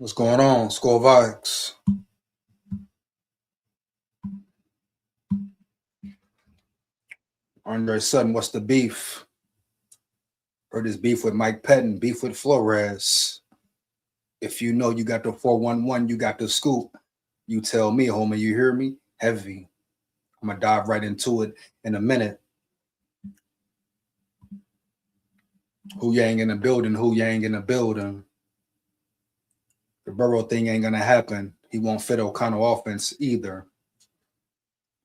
What's going on? SKOL VIKES. Andre Sutton, what's the beef? Heard this beef with Mike Pettin, beef with FLORES. If you know you got the 411, you got the scoop. You tell me, homie, you hear me? Heavy. I'm gonna dive right into it in a minute. Who Yang in the building? Who Yang in the building? The Burrow thing ain't gonna happen. He won't fit O'Connell offense either.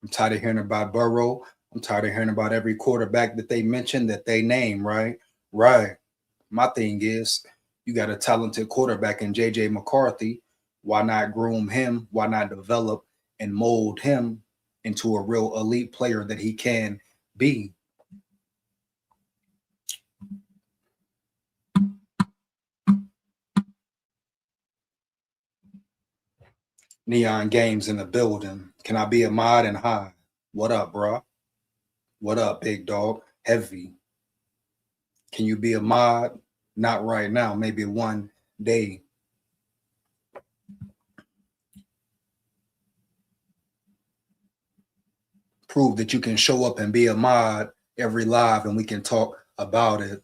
I'm tired of hearing about Burrow. I'm tired of hearing about every quarterback that they mention that they name, right? Right. My thing is, you got a talented quarterback in JJ McCarthy. Why not groom him? Why not develop and mold him into a real elite player that he can be? Neon Games in the building. Can I be a mod and high? What up, bro? What up, big dog? Heavy. Can you be a mod? Not right now. Maybe one day. Prove that you can show up and be a mod every live and we can talk about it.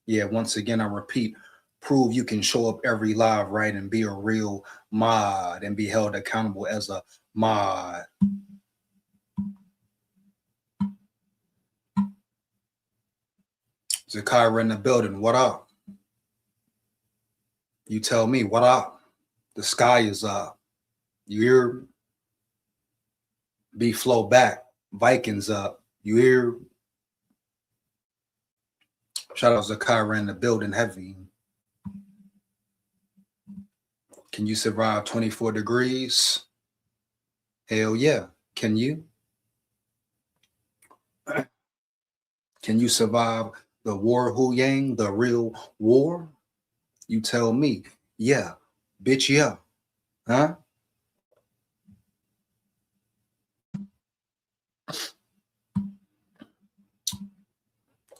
Yeah, once again, I repeat, prove you can show up every live, right, and be a real mod and be held accountable as a mod. Zakira in the building, what up? You tell me, what up? The sky is up. You hear? B flow back. Vikings up. You hear? Shout out Zakira in the building, heavy. Can you survive 24 degrees? Hell yeah. Can you? Can you survive the war, Hu Yang, the real war? You tell me. Yeah. Bitch, yeah. Huh?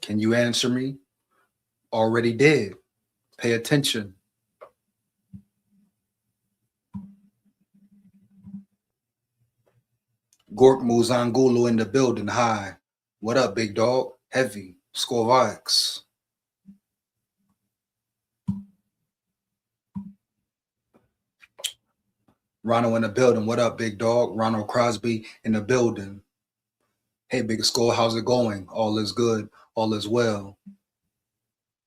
Can you answer me? Already did. Pay attention. Gork Muzangulu in the building. Hi. What up, big dog? Heavy. SKOL VIKES. Ronald in the building. What up, big dog? Ronald Crosby in the building. Hey, big SKOL, how's it going? All is good. All is well.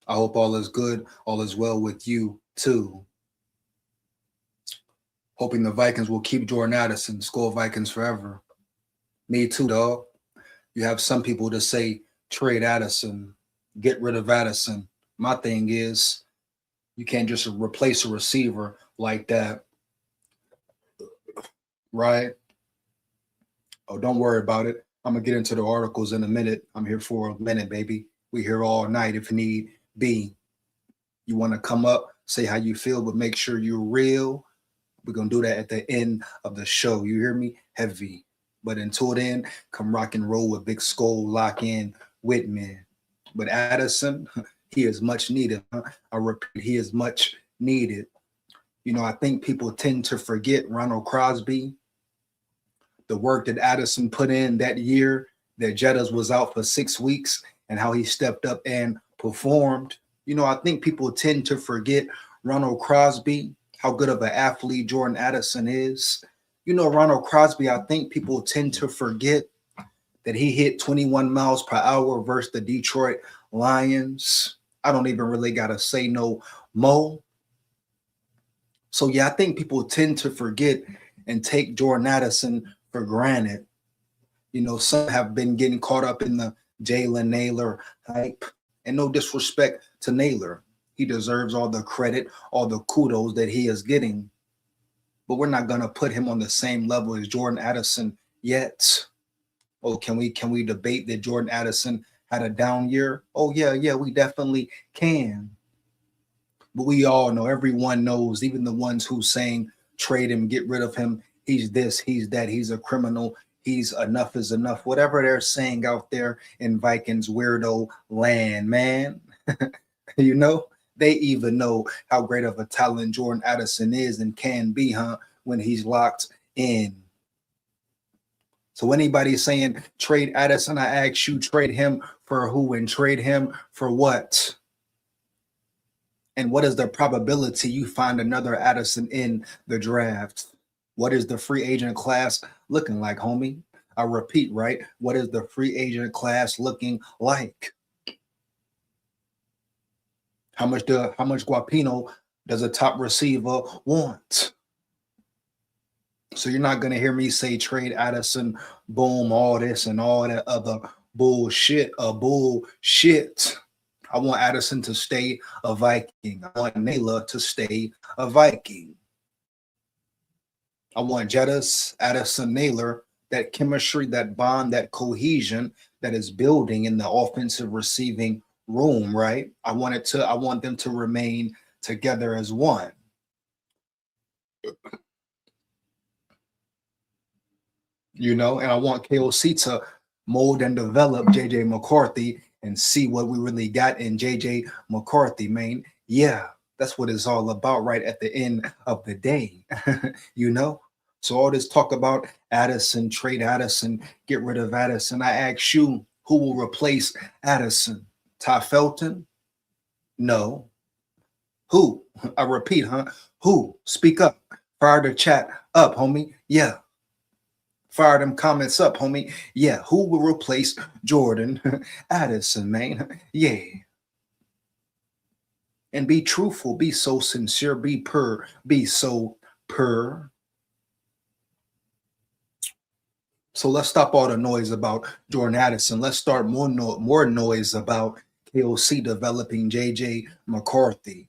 I hope all is good. All is well with you, too. Hoping the Vikings will keep Jordan Addison. SKOL Vikings forever. Me too, dog. You have some people to say, trade Addison, get rid of Addison. My thing is, you can't just replace a receiver like that, right? Oh, don't worry about it. I'm going to get into the articles in a minute. I'm here for a minute, baby. We here all night if need be. You want to come up, say how you feel, but make sure you're real. We're going to do that at the end of the show. You hear me? Heavy. But until then, come rock and roll with Big SKOL, lock in with me. But Addison, he is much needed. I repeat, he is much needed. You know, I think people tend to forget Ronald Crosby, the work that Addison put in that year that Jettas was out for 6 weeks and how he stepped up and performed. You know, I think people tend to forget Ronald Crosby, how good of an athlete Jordan Addison is. You know, Ronald Crosby, I think people tend to forget that he hit 21 miles per hour versus the Detroit Lions. I don't even really got to say no more. So, yeah, I think people tend to forget and take Jordan Addison for granted. You know, some have been getting caught up in the Jalen Naylor hype. And no disrespect to Naylor. He deserves all the credit, all the kudos that he is getting. But we're not going to put him on the same level as Jordan Addison yet. Oh, can we debate that Jordan Addison had a down year? Oh, yeah, we definitely can. But we all know, everyone knows, even the ones who saying trade him, get rid of him, he's this, he's that, he's a criminal, he's enough is enough, whatever they're saying out there in Vikings weirdo land, man. You know, they even know how great of a talent Jordan Addison is and can be, when he's locked in. So anybody saying trade Addison, I ask you, trade him for who and trade him for what? And what is the probability you find another Addison in the draft? What is the free agent class looking like, homie? I repeat, right? What is the free agent class looking like? How much guapino does a top receiver want? So you're not gonna hear me say trade Addison, boom, all this and all that other bullshit. Bullshit. I want Addison to stay a Viking. I want Naylor to stay a Viking. I want Jettis, Addison, Naylor, that chemistry, that bond, that cohesion that is building in the offensive receiving room, right? I want them to remain together as one. You know, and I want KOC to mold and develop JJ McCarthy and see what we really got in JJ McCarthy, man. Yeah, that's what it's all about right at the end of the day. You know? So all this talk about Addison, trade Addison, get rid of Addison. I ask you, who will replace Addison? Ty Felton? No. Who? I repeat, huh? Who? Speak up. Fire the chat up, homie. Yeah. Fire them comments up, homie. Yeah. Who will replace Jordan Addison, man? Yeah. And be truthful. Be so sincere. Be so pur. So let's stop all the noise about Jordan Addison. Let's start more noise about KOC developing JJ McCarthy.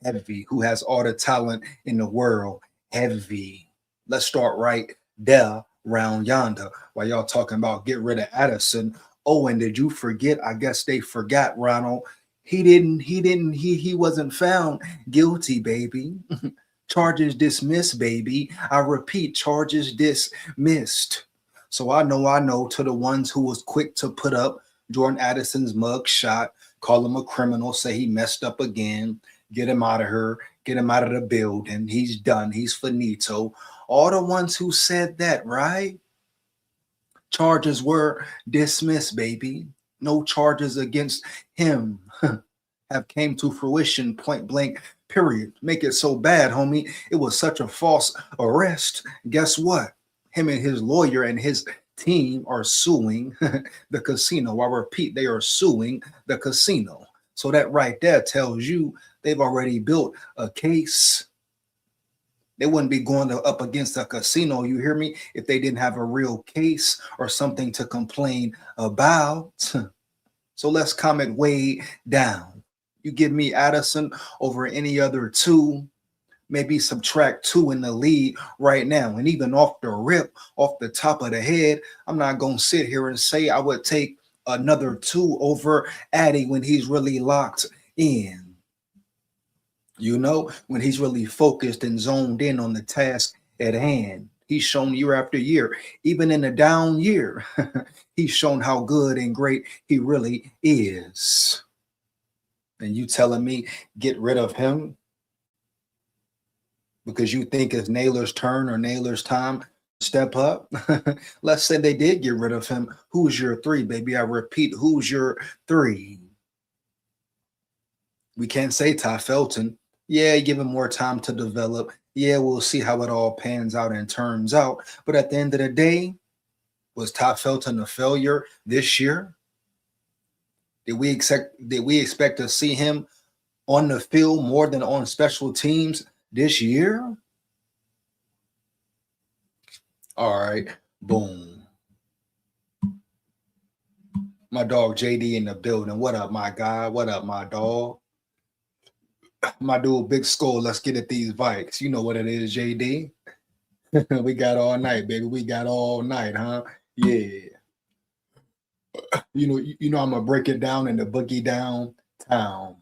Heavy, who has all the talent in the world. Heavy. Let's start right there, round yonder, while y'all talking about get rid of Addison. Oh, and did you forget? I guess they forgot, Ronald. He wasn't found guilty, baby. Charges dismissed, baby. I repeat, charges dismissed. So I know to the ones who was quick to put up Jordan Addison's mug shot, call him a criminal, say he messed up again, get him out of here, get him out of the building. He's done. He's finito. All the ones who said that, right? Charges were dismissed, baby. No charges against him have came to fruition, point blank, period. Make it so bad, homie. It was such a false arrest. Guess what? Him and his lawyer and his team are suing the casino. I repeat, they are suing the casino. So that right there tells you they've already built a case. They wouldn't be going up against a casino, you hear me, if they didn't have a real case or something to complain about. So let's comment way down. You give me Addison over any other two, maybe subtract 2 in the lead right now. And even off the rip, off the top of the head, I'm not going to sit here and say I would take another 2 over Addy when he's really locked in. You know, when he's really focused and zoned in on the task at hand. He's shown year after year, even in a down year, he's shown how good and great he really is. And you telling me get rid of him because you think it's Naylor's turn or Naylor's time to step up? Let's say they did get rid of him. Who's your 3, baby? I repeat, who's your 3? We can't say Ty Felton. Yeah, give him more time to develop. Yeah, we'll see how it all pans out and turns out. But at the end of the day, was Ty Felton a failure this year? Did we expect to see him on the field more than on special teams this year? All right, boom. My dog JD in the building. What up, my guy? What up, my dog? My dude, Big SKOL. Let's get at these Vikes. You know what it is, JD. We got all night, baby. We got all night, huh? Yeah. You know, I'm gonna break it down in the boogie downtown.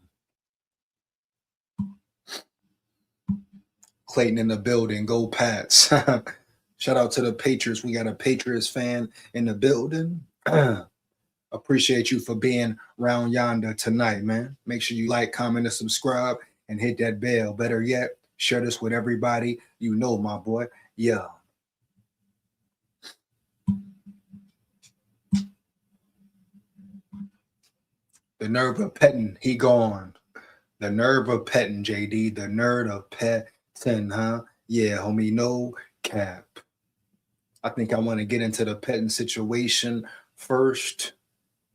Clayton in the building. Go Pats. Shout out to the Patriots. We got a Patriots fan in the building. Appreciate you for being round yonder tonight, man. Make sure you like, comment, and subscribe, and hit that bell. Better yet, share this with everybody you know, my boy. Yeah. The nerve of petting, he gone. The nerve of petting, JD. The nerve of petting, huh? Yeah, homie, no cap. I think I want to get into the Pettin situation first.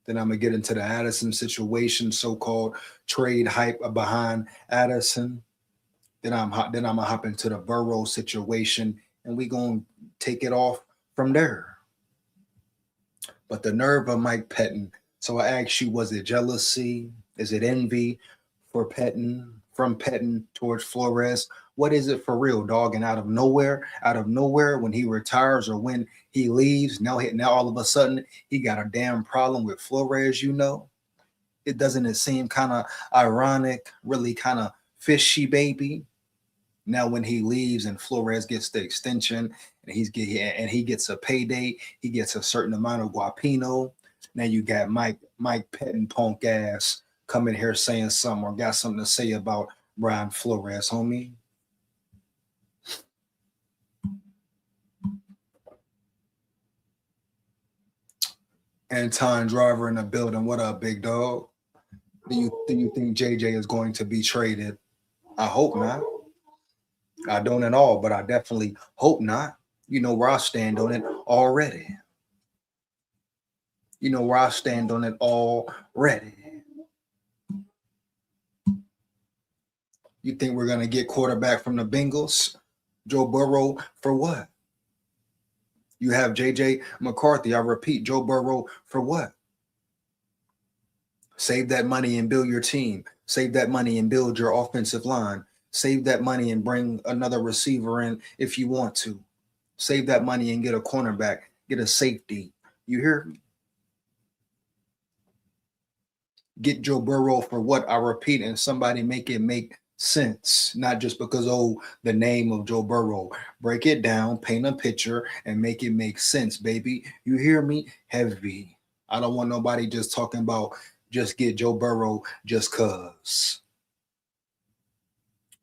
Then I'm gonna get into the Addison situation, so-called trade hype behind Addison. Then I'm gonna hop into the Burrow situation, and we gonna take it off from there. But the nerve of Mike Pettin. So I asked you, was it jealousy? Is it envy for Pettin, from Pettin towards Flores? What is it for real, dog? And out of nowhere, when he retires or when he leaves, now all of a sudden he got a damn problem with Flores, you know? It seem kind of ironic, really kind of fishy, baby? Now when he leaves and Flores gets the extension and he gets a payday, he gets a certain amount of guapino. Now you got Mike Pettin punk ass coming here saying something or got something to say about Brian Flores, homie. Anton Driver in the building. What up, big dog? Do you think JJ is going to be traded? I hope not. I don't at all, but I definitely hope not. You know where I stand on it already. You know where I stand on it already. You think we're going to get quarterback from the Bengals? Joe Burrow for what? You have JJ McCarthy. I repeat, Joe Burrow for what? Save that money and build your team. Save that money and build your offensive line. Save that money and bring another receiver in if you want to. Save that money and get a cornerback, get a safety. You hear me? Get Joe Burrow for what? I repeat, and somebody make it make sense, not just because, oh, the name of Joe Burrow. Break it down, paint a picture, and make it make sense, baby. You hear me? Heavy. I don't want nobody just talking about just get Joe Burrow just cause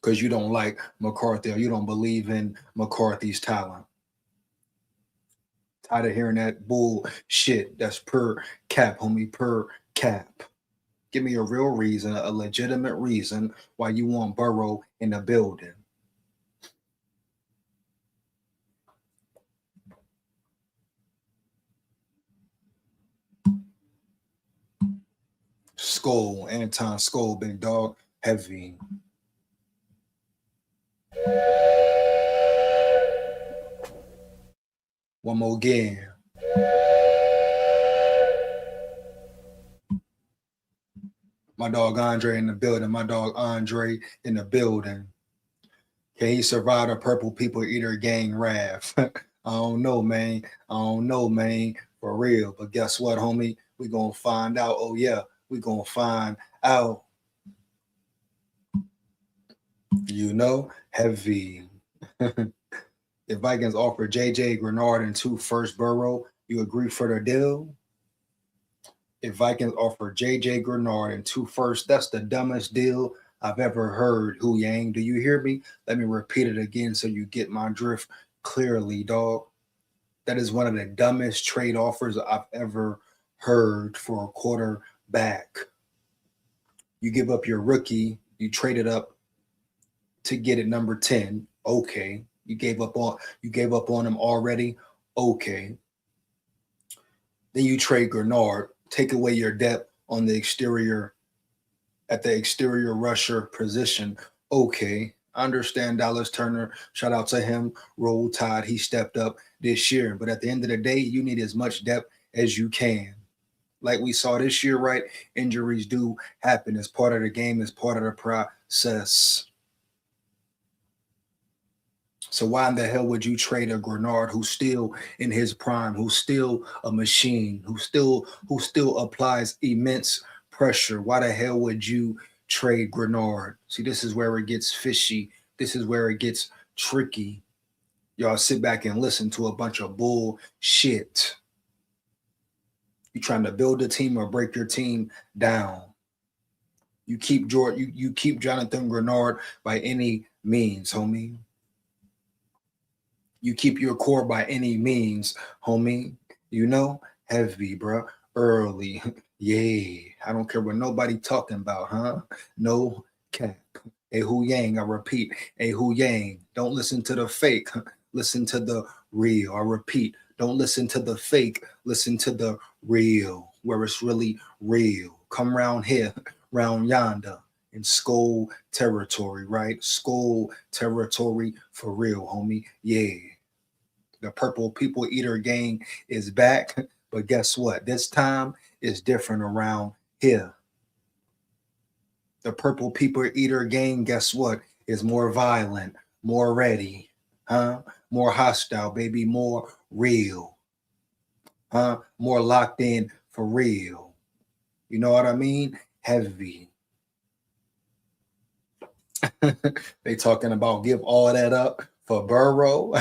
you don't like McCarthy or you don't believe in McCarthy's talent. Tired of hearing that bullshit. That's per cap, homie, per cap. Give me a real reason, a legitimate reason why you want Burrow in the building. SKOL, Anton SKOL, big dog, heavy. One more again. My dog Andre in the building. My dog Andre in the building. Can he survive a purple people eater gang wrath? I don't know, man. I don't know, man. For real. But guess what, homie? We gonna find out. Oh yeah, we gonna find out. You know, heavy. If Vikings offer JJ Grenard and 2 first Burrow, you agree for the deal? If Vikings offer JJ Grenard and 2 first, that's the dumbest deal I've ever heard. Hu Yang, do you hear me? Let me repeat it again so you get my drift clearly, dog. That is one of the dumbest trade offers I've ever heard for a quarterback. You give up your rookie, you trade it up to get it number 10. Okay. You gave up on him already. Okay. Then you trade Grenard, take away your depth on the exterior at the exterior rusher position. Okay. I understand Dallas Turner. Shout out to him. Roll Tide. He stepped up this year. But at the end of the day, you need as much depth as you can. Like we saw this year, right? Injuries do happen. It's part of the game. It's part of the process. So why in the hell would you trade a Grenard who's still in his prime, who's still a machine, who still applies immense pressure? Why the hell would you trade Grenard? See, this is where it gets fishy. This is where it gets tricky. Y'all sit back and listen to a bunch of bullshit. You trying to build a team or break your team down. You keep Jonathan Grenard by any means, homie. You keep your core by any means, homie. You know, heavy, bro. Early. Yeah. I don't care what nobody talking about, huh? No cap. A Hu Yang, I repeat. A Hu Yang. Don't listen to the fake. Listen to the real. I repeat, don't listen to the fake. Listen to the real, where it's really real. Come round here, round yonder, in SKOL territory, right? SKOL territory for real, homie. Yeah. The Purple People Eater gang is back. But guess what? This time is different around here. The Purple People Eater gang, guess what? Is more violent, more ready, huh? More hostile, baby, more real, huh? More locked in for real. You know what I mean? Heavy. They talking about give all that up for Burrow.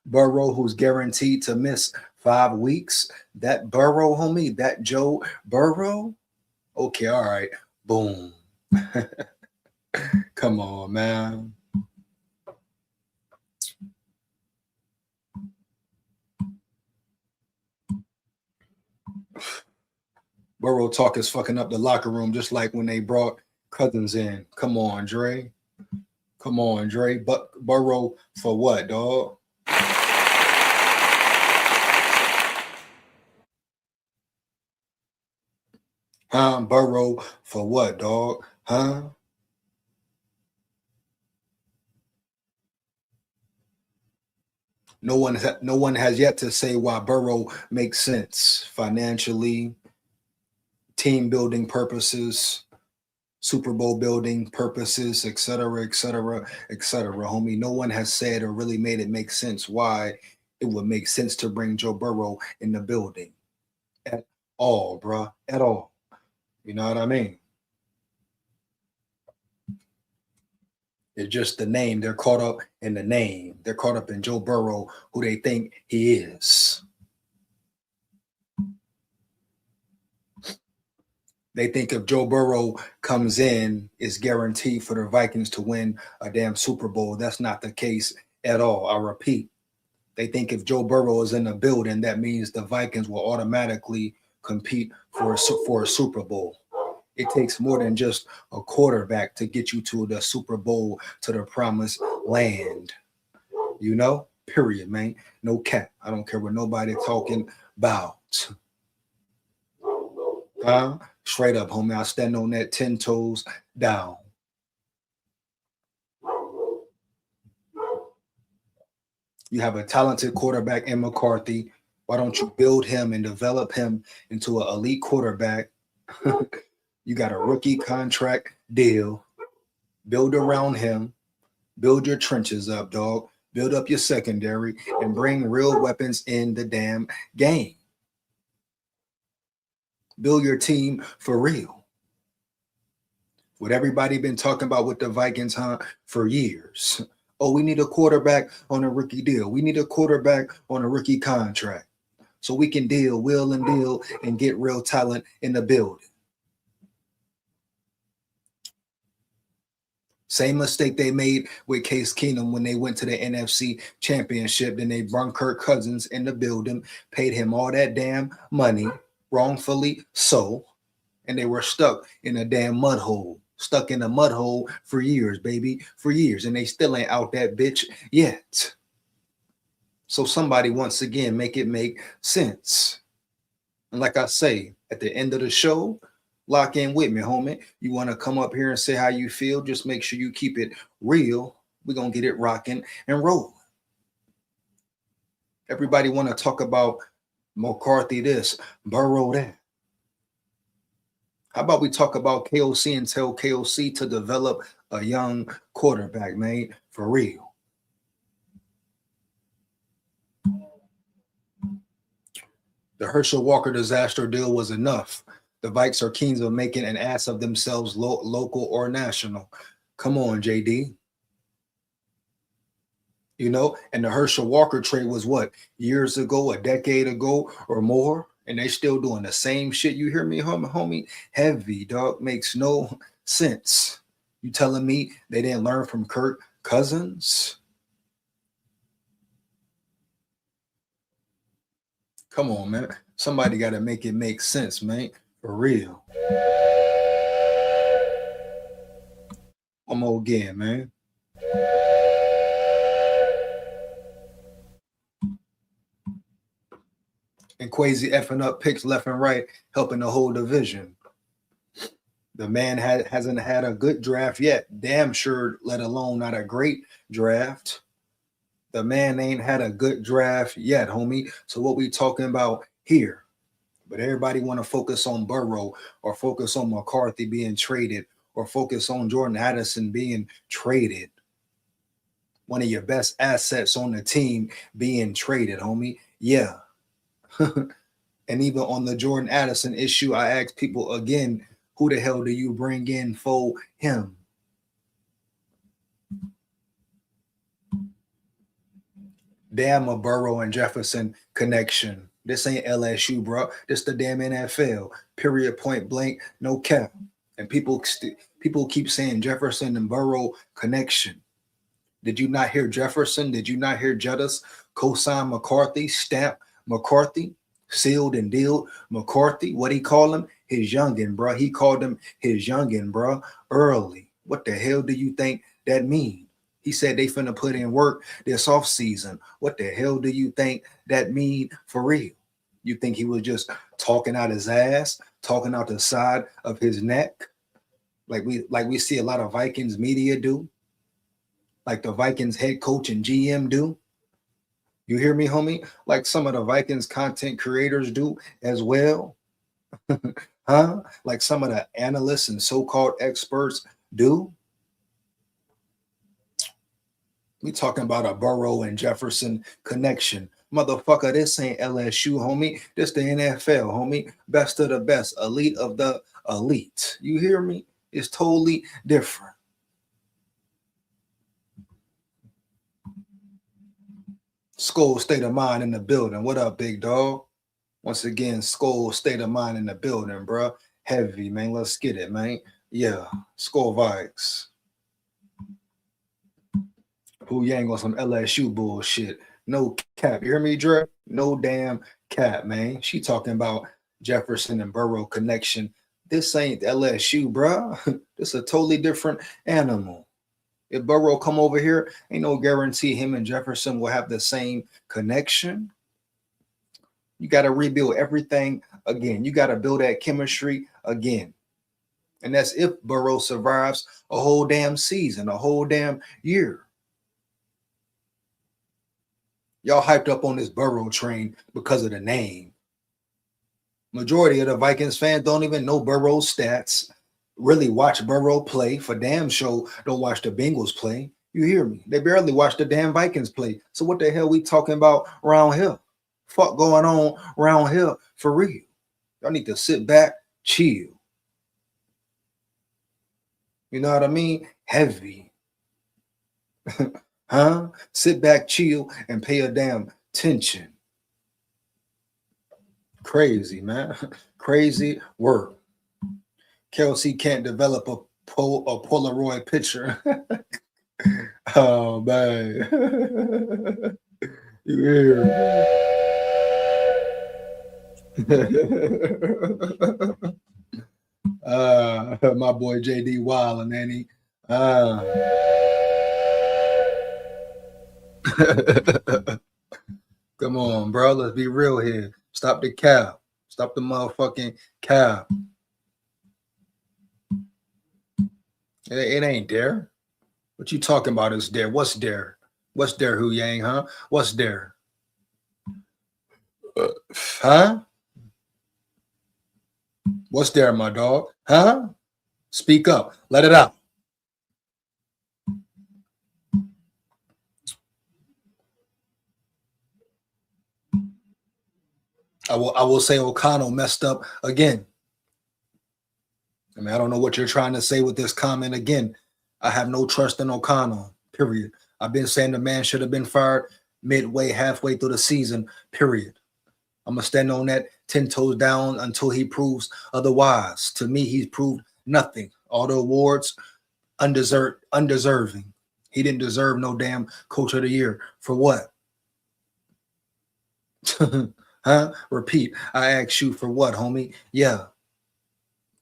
Burrow, who's guaranteed to miss 5 weeks. That Burrow, homie, that Joe Burrow. Okay, all right. Boom. Come on, man. Burrow talk is fucking up the locker room just like when they brought Cousins in. Come on, Dre. Come on, Dre. But Burrow for what, dog? Huh? Burrow for what, dog? Huh? No one has yet to say why Burrow makes sense financially, team building purposes, Super Bowl building purposes, et cetera, et cetera, et cetera. Homie, no one has said or really made it make sense why it would make sense to bring Joe Burrow in the building at all, bruh, at all. You know what I mean? It's just the name. They're caught up in the name. They're caught up in Joe Burrow, who they think he is. They think if Joe Burrow comes in, it's guaranteed for the Vikings to win a damn Super Bowl. That's not the case at all. I repeat, they think if Joe Burrow is in the building, that means the Vikings will automatically compete for a Super Bowl. It takes more than just a quarterback to get you to the Super Bowl, to the promised land. You know? Period, man. No cap. I don't care what nobody talking about. Straight up, homie. I stand on that 10 toes down. You have a talented quarterback in McCarthy. Why don't you build him and develop him into an elite quarterback? You got a rookie contract deal. Build around him. Build your trenches up, dog. Build up your secondary and bring real weapons in the damn game. Build your team for real. What everybody been talking about with the Vikings, huh, for years. Oh, we need a quarterback on a rookie deal. We need a quarterback on a rookie contract so we can wheel and get real talent in the building. Same mistake they made with Case Keenum when they went to the NFC Championship. Then they brought Kirk Cousins in the building, paid him all that damn money, wrongfully so, and they were stuck in a damn mud hole. Stuck in a mud hole for years, baby, for years, and they still ain't out that bitch yet. So somebody, once again, make it make sense. And like I say, at the end of the show, lock in with me, homie. You want to come up here and say how you feel, just make sure you keep it real. We're going to get it rocking and rolling. Everybody want to talk about McCarthy this, Burrow that. How about we talk about KOC and tell KOC to develop a young quarterback, man, for real. The Herschel Walker disaster deal was enough. The Vikes are keen on making an ass of themselves, local or national. Come on, JD. You know, and the Herschel Walker trade was what, years ago, a decade ago or more? And they still doing the same shit. You hear me, homie? Heavy, dog. Makes no sense. You telling me they didn't learn from Kirk Cousins? Come on, man. Somebody got to make it make sense, man. For real. One more again, man. And Quasi effing up picks left and right, helping the whole division. The man hasn't had a good draft yet. Damn sure, let alone not a great draft. The man ain't had a good draft yet, homie. So what we talking about here? But everybody want to focus on Burrow or focus on McCarthy being traded or focus on Jordan Addison being traded. One of your best assets on the team being traded, homie. Yeah. And even on the Jordan Addison issue, I asked people again, who the hell do you bring in for him? Damn, a Burrow and Jefferson connection. This ain't LSU, bro. This the damn NFL. Period, point blank, no cap. And people keep saying Jefferson and Burrow connection. Did you not hear Jefferson? Did you not hear Jettis co-sign McCarthy, stamp McCarthy, sealed and dealed McCarthy? What he call him? His youngin, bro. He called him his youngin, bro, early. What the hell do you think that mean? He said they finna put in work this off season. What the hell do you think that mean for real? You think he was just talking out his ass, talking out the side of his neck, like we see a lot of Vikings media do, like the Vikings head coach and GM do? You hear me, homie? Like some of the Vikings content creators do as well. Huh? Like some of the analysts and so-called experts do. We talking about a Burrow and Jefferson connection. Motherfucker, this ain't LSU, homie. This the NFL, homie. Best of the best. Elite of the elite. You hear me? It's totally different. SKOL state of mind in the building. What up, big dog? Once again, SKOL state of mind in the building, bro. Heavy, man. Let's get it, man. Yeah, SKOL VIKES. Who yang on some LSU bullshit. No cap. You hear me, Dre? No damn cap, man. She talking about Jefferson and Burrow connection. This ain't LSU, bro. This a totally different animal. If Burrow come over here, ain't no guarantee him and Jefferson will have the same connection. You got to rebuild everything again. You got to build that chemistry again. And that's if Burrow survives a whole damn season, a whole damn year. Y'all hyped up on this Burrow train because of the name. Majority of the Vikings fans don't even know Burrow's stats, really watch Burrow play. For damn sure, don't watch the Bengals play. You hear me? They barely watch the damn Vikings play. So what the hell we talking about around here? Fuck going on around here for real? Y'all need to sit back, chill. You know what I mean? Heavy. Huh? Sit back, chill, and pay a damn attention. Crazy, man. Crazy work. KOC can't develop a Polaroid picture. Oh, man. You hear my boy JD Wild, and he come on, bro. Let's be real here. Stop the cap. Stop the motherfucking cap. It ain't there. What you talking about is there. What's there? What's there, Hu Yang, huh? What's there? Huh? What's there, my dog? Huh? Speak up. Let it out. I will say O'Connell messed up again. I mean, I don't know what you're trying to say with this comment again. I have no trust in O'Connell, period. I've been saying the man should have been fired midway, halfway through the season, period. I'm going to stand on that 10 toes down until he proves otherwise. To me, he's proved nothing. All the awards, undeserving. He didn't deserve no damn coach of the year. For what? Huh? Repeat. I asked you for what, homie? Yeah.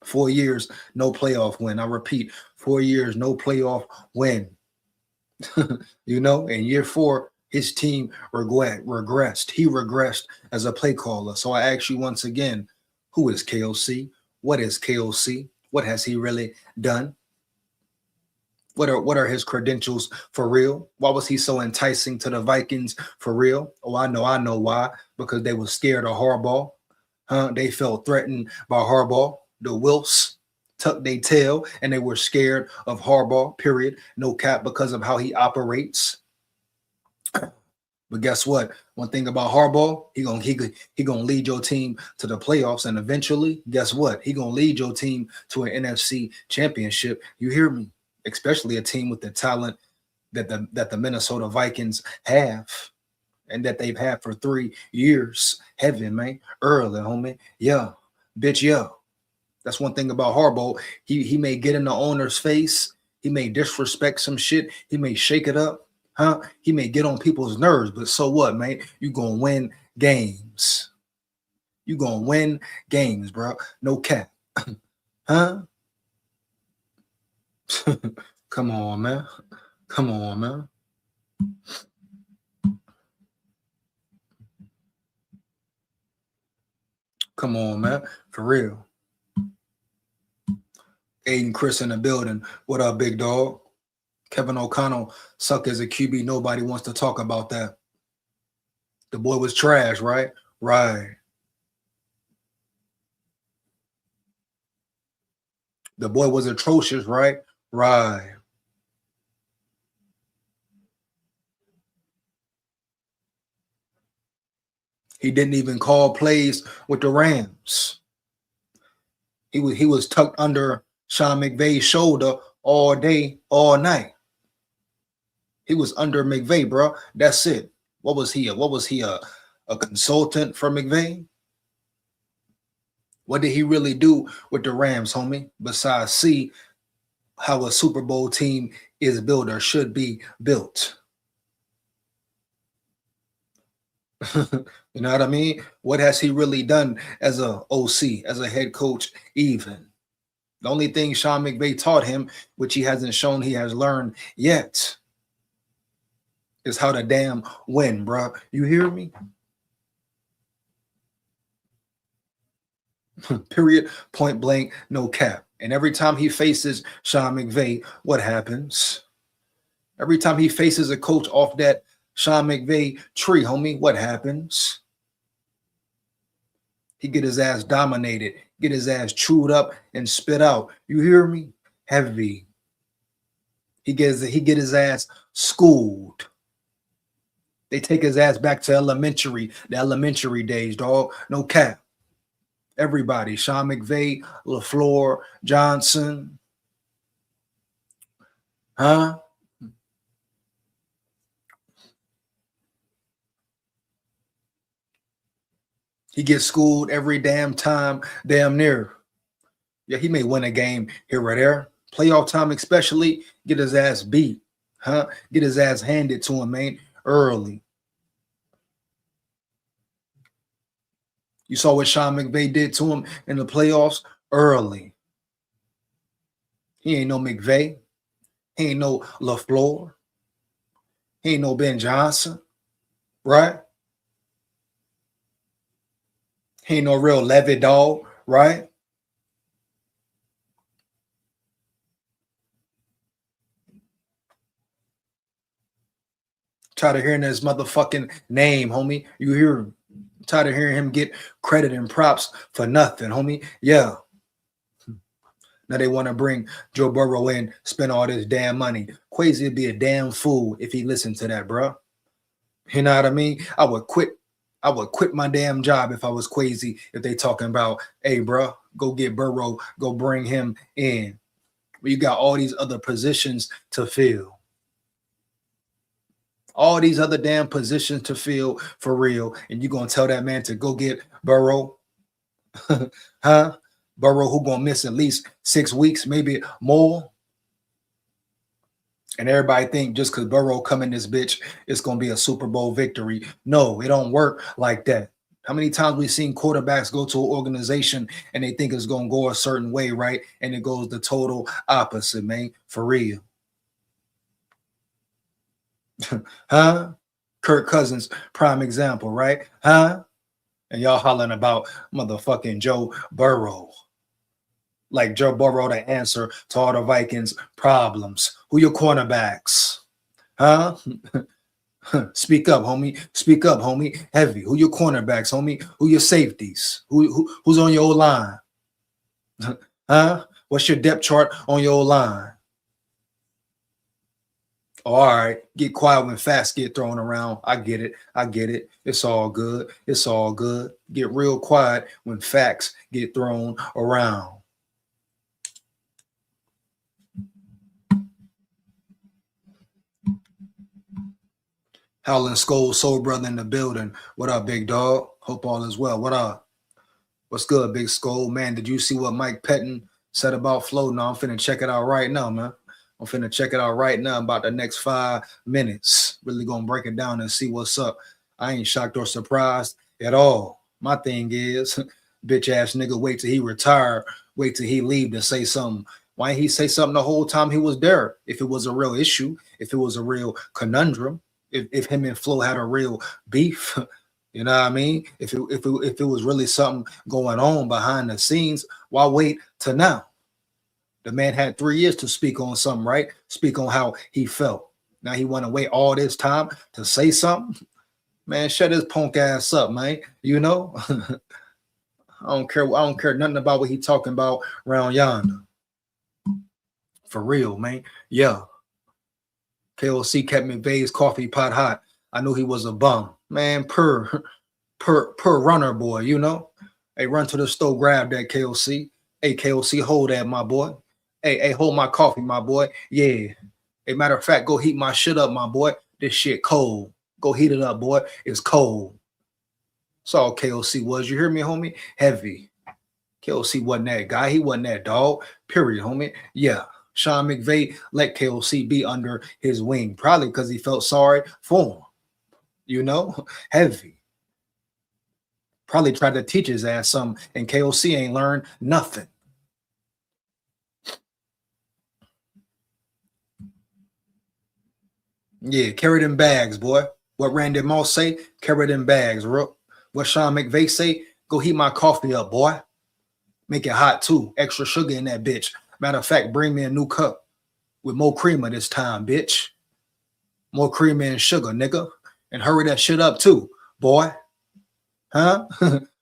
4 years, no playoff win. I repeat, 4 years, no playoff win. You know, in year 4, His team regressed. He regressed as a play caller. So I ask you once again, who is KOC? What is KOC? What has he really done? What are his credentials for real? Why was he so enticing to the Vikings for real? Oh, I know why. Because they were scared of Harbaugh. They felt threatened by Harbaugh. The Wilfs tucked their tail and they were scared of Harbaugh, period. No cap, because of how he operates. But guess what? One thing about Harbaugh, he gonna lead your team to the playoffs, and eventually, guess what? He gonna lead your team to an NFC championship. You hear me? Especially a team with the talent that the Minnesota Vikings have, and that they've had for 3 years. Heaven, man, early, homie. Yeah, bitch, yeah. That's one thing about Harbaugh. He may get in the owner's face. He may disrespect some shit. He may shake it up. He may get on people's nerves, but so what, man? You gonna win games. You gonna win games, bro. No cap. Huh? Come on, man. Come on, man. Come on, man. For real. Aiden Chris in the building. What up, big dog? Kevin O'Connell sucked as a QB. Nobody wants to talk about that. The boy was trash, right? Right. The boy was atrocious, right? Right. He didn't even call plays with the Rams. He was tucked under Sean McVay's shoulder all day, all night. He was under McVay, bro. That's it. What was he? A consultant for McVay? What did he really do with the Rams, homie? Besides see how a Super Bowl team is built or should be built. You know what I mean? What has he really done as a OC, as a head coach, even? The only thing Sean McVay taught him, which he hasn't shown he has learned yet, is how to damn win, bro. You hear me? Period, point blank, no cap. And every time he faces Sean McVay, what happens? Every time he faces a coach off that Sean McVay tree, homie, what happens? He get his ass dominated, get his ass chewed up and spit out. You hear me? Heavy. He get his ass schooled. They take his ass back to the elementary days, dog. No cap. Everybody, Sean McVay, LaFleur, Johnson. He gets schooled every damn time, damn near. Yeah, he may win a game here or there. Playoff time especially, get his ass beat. Get his ass handed to him, man, early. You saw what Sean McVay did to him in the playoffs early. He ain't no McVay. He ain't no LaFleur. He ain't no Ben Johnson, right? He ain't no real Levy dog, right? Tired of hearing his motherfucking name, homie. You hear him. Tired of hearing him get credit and props for nothing, homie. Yeah. Now they want to bring Joe Burrow in, spend all this damn money. Quasi would be a damn fool if he listened to that, bro. You know what I mean? I would quit my damn job if I was Quasi, if they talking about, hey, bro, go get Burrow, go bring him in. You got all these other positions to fill. All these other damn positions to fill for real. And you're going to tell that man to go get Burrow? Burrow who going to miss at least 6 weeks, maybe more. And everybody think just because Burrow come in this bitch, it's going to be a Super Bowl victory. No, it don't work like that. How many times we've seen quarterbacks go to an organization and they think it's going to go a certain way, right? And it goes the total opposite, man, for real. Kirk Cousins, prime example, right? Huh? And y'all hollering about motherfucking Joe Burrow. Like Joe Burrow, the answer to all the Vikings' problems. Who your cornerbacks? Huh? Speak up, homie. Speak up, homie. Heavy. Who your cornerbacks, homie? Who your safeties? Who's on your line? Huh? What's your depth chart on your line? Oh, all right, get quiet when facts get thrown around. I get it. I get it. It's all good. It's all good. Get real quiet when facts get thrown around. Howlin' SKOL, Soul Brother in the building. What up, big dog? Hope all is well. What up? What's good, big SKOL? Man, did you see what Mike Pettin said about Flow? No, I'm finna check it out right now, man. I'm finna check it out right now about the next 5 minutes. Really gonna break it down and see what's up. I ain't shocked or surprised at all. My thing is, bitch ass nigga, wait till he retire, wait till he leave to say something. Why didn't he say something the whole time he was there? If it was a real issue, if it was a real conundrum, if him and Flo had a real beef, you know what I mean? If it was really something going on behind the scenes, why wait till now? The man had 3 years to speak on something, right? Speak on how he felt. Now he want to wait all this time to say something? Man, shut his punk ass up, man. You know? I don't care nothing about what he talking about around yonder. For real, man. Yeah. KOC kept McVay's coffee pot hot. I knew he was a bum. Man, per runner, boy, you know? Hey, run to the store, grab that KOC. Hey, KOC, hold that, my boy. Hey, hold my coffee, my boy. Yeah. Hey, matter of fact, go heat my shit up, my boy. This shit cold. Go heat it up, boy. It's cold. That's all KOC was. You hear me, homie? Heavy. KOC wasn't that guy. He wasn't that dog. Period, homie. Yeah. Sean McVay let KOC be under his wing. Probably because he felt sorry for him. You know? Heavy. Probably tried to teach his ass something, and KOC ain't learned nothing. Yeah, carry them bags, boy. What Randy Moss say? Carry them bags, Rook. What Sean McVay say? Go heat my coffee up, boy. Make it hot, too. Extra sugar in that bitch. Matter of fact, bring me a new cup with more creamer this time, bitch. More creamer and sugar, nigga. And hurry that shit up, too, boy. Huh?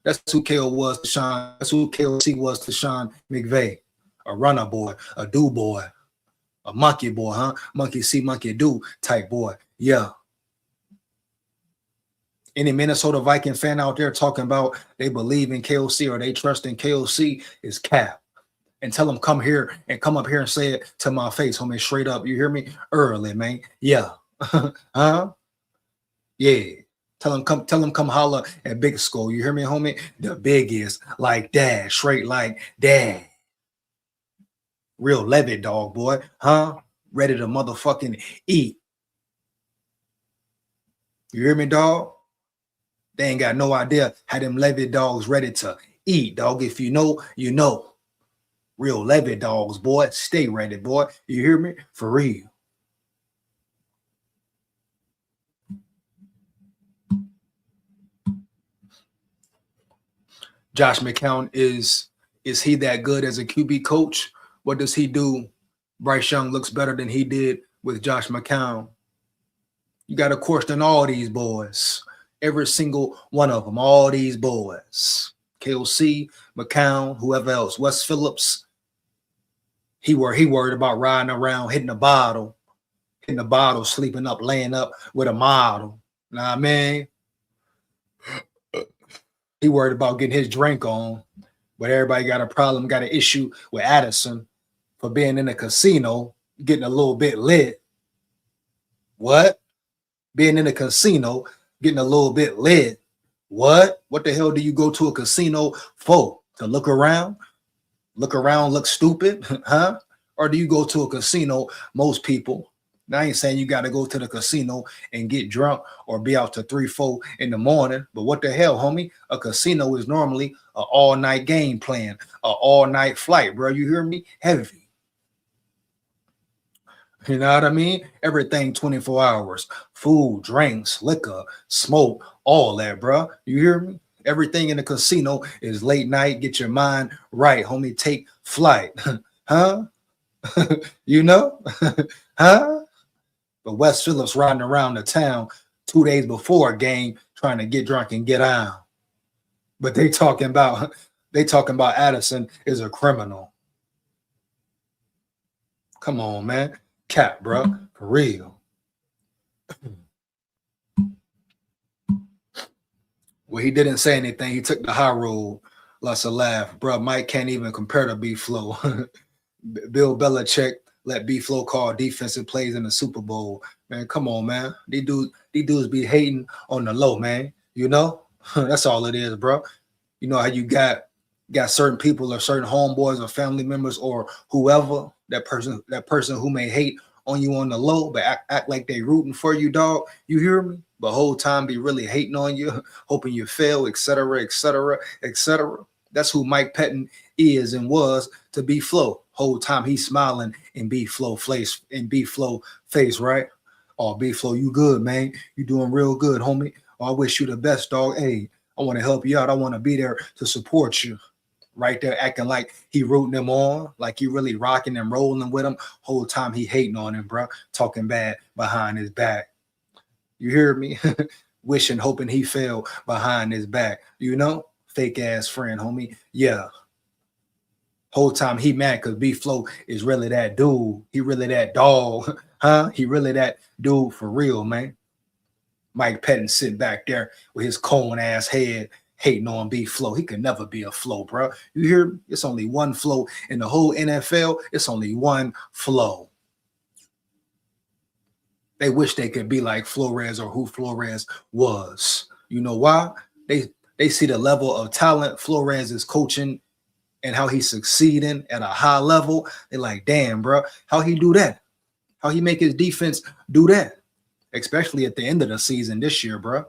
That's who KO was to Sean. That's who KOC was to Sean McVay. A runner boy, a do boy. A monkey boy, huh? Monkey see, monkey do type boy. Yeah. Any Minnesota Viking fan out there talking about they believe in KOC or they trust in KOC is cap. And tell them come here and come up here and say it to my face, homie, straight up. You hear me? Early, man. Yeah. Huh? Yeah. Tell them come holler at Big SKOL. You hear me, homie? The biggest, like dad, straight like dad. Real levy dog, boy. Huh? Ready to motherfucking eat. You hear me, dog? They ain't got no idea how them levy dogs ready to eat, dog. If you know, you know. Real levy dogs, boy. Stay ready, boy. You hear me? For real. Josh McCown, is he that good as a QB coach? What does he do? Bryce Young looks better than he did with Josh McCown. You got to question all these boys. Every single one of them. All these boys. KOC, McCown, whoever else. Wes Phillips. He worried about riding around, hitting the bottle, sleeping up, laying up with a model. Know what I mean? He worried about getting his drink on. But everybody got a problem, got an issue with Addison for being in a casino, getting a little bit lit. What? Being in a casino, getting a little bit lit. What? What the hell do you go to a casino for? To look around? Look around, look stupid? Huh? Or do you go to a casino, most people? Now, I ain't saying you got to go to the casino and get drunk or be out to 3, 4 in the morning. But what the hell, homie? A casino is normally an all-night game plan, an all-night flight, bro. You hear me? Heavy. You know what I mean? Everything 24 hours. Food, drinks, liquor, smoke, all that, bro. You hear me? Everything in the casino is late night. Get your mind right, homie. Take flight. Huh? You know? Huh? But West Phillips riding around the town 2 days before a game trying to get drunk and get out. But they talking about Addison is a criminal. Come on, man. Cap, bro. For real. Well, he didn't say anything. He took the high road. Lots of laugh. Bro, Mike can't even compare to B-Flow. Bill Belichick let B-Flow call defensive plays in the Super Bowl. Man, come on, man. These dudes be hating on the low, man. You know? That's all it is, bro. You know how you got certain people or certain homeboys or family members or whoever, that person who may hate on you on the low, but act like they rooting for you, dog. You hear me? But whole time be really hating on you, hoping you fail, etc., etc., etc. That's who Mike Pettin is and was to B-Flow. Whole time he's smiling in B-Flow face, right? Oh, B-Flow, you good, man. You doing real good, homie. Oh, I wish you the best, dog. Hey, I want to help you out. I want to be there to support you. Right there, acting like he rooting them on, like he really rocking and rolling with him. Whole time he hating on him, bro. Talking bad behind his back. You hear me? Wishing, hoping he fell behind his back. You know? Fake ass friend, homie. Yeah. Whole time he mad because B-Flow is really that dude. He really that dog. Huh? He really that dude for real, man. Mike Pettin sitting back there with his cone ass head hating on B-Flow. He could never be a Flow, bro. You hear? It's only one Flow in the whole NFL. It's only one Flow. They wish they could be like Flores or who Flores was. You know why? They see the level of talent Flores is coaching and how he's succeeding at a high level. They're like, damn, bro, how he do that? How he make his defense do that? Especially at the end of the season this year, bro.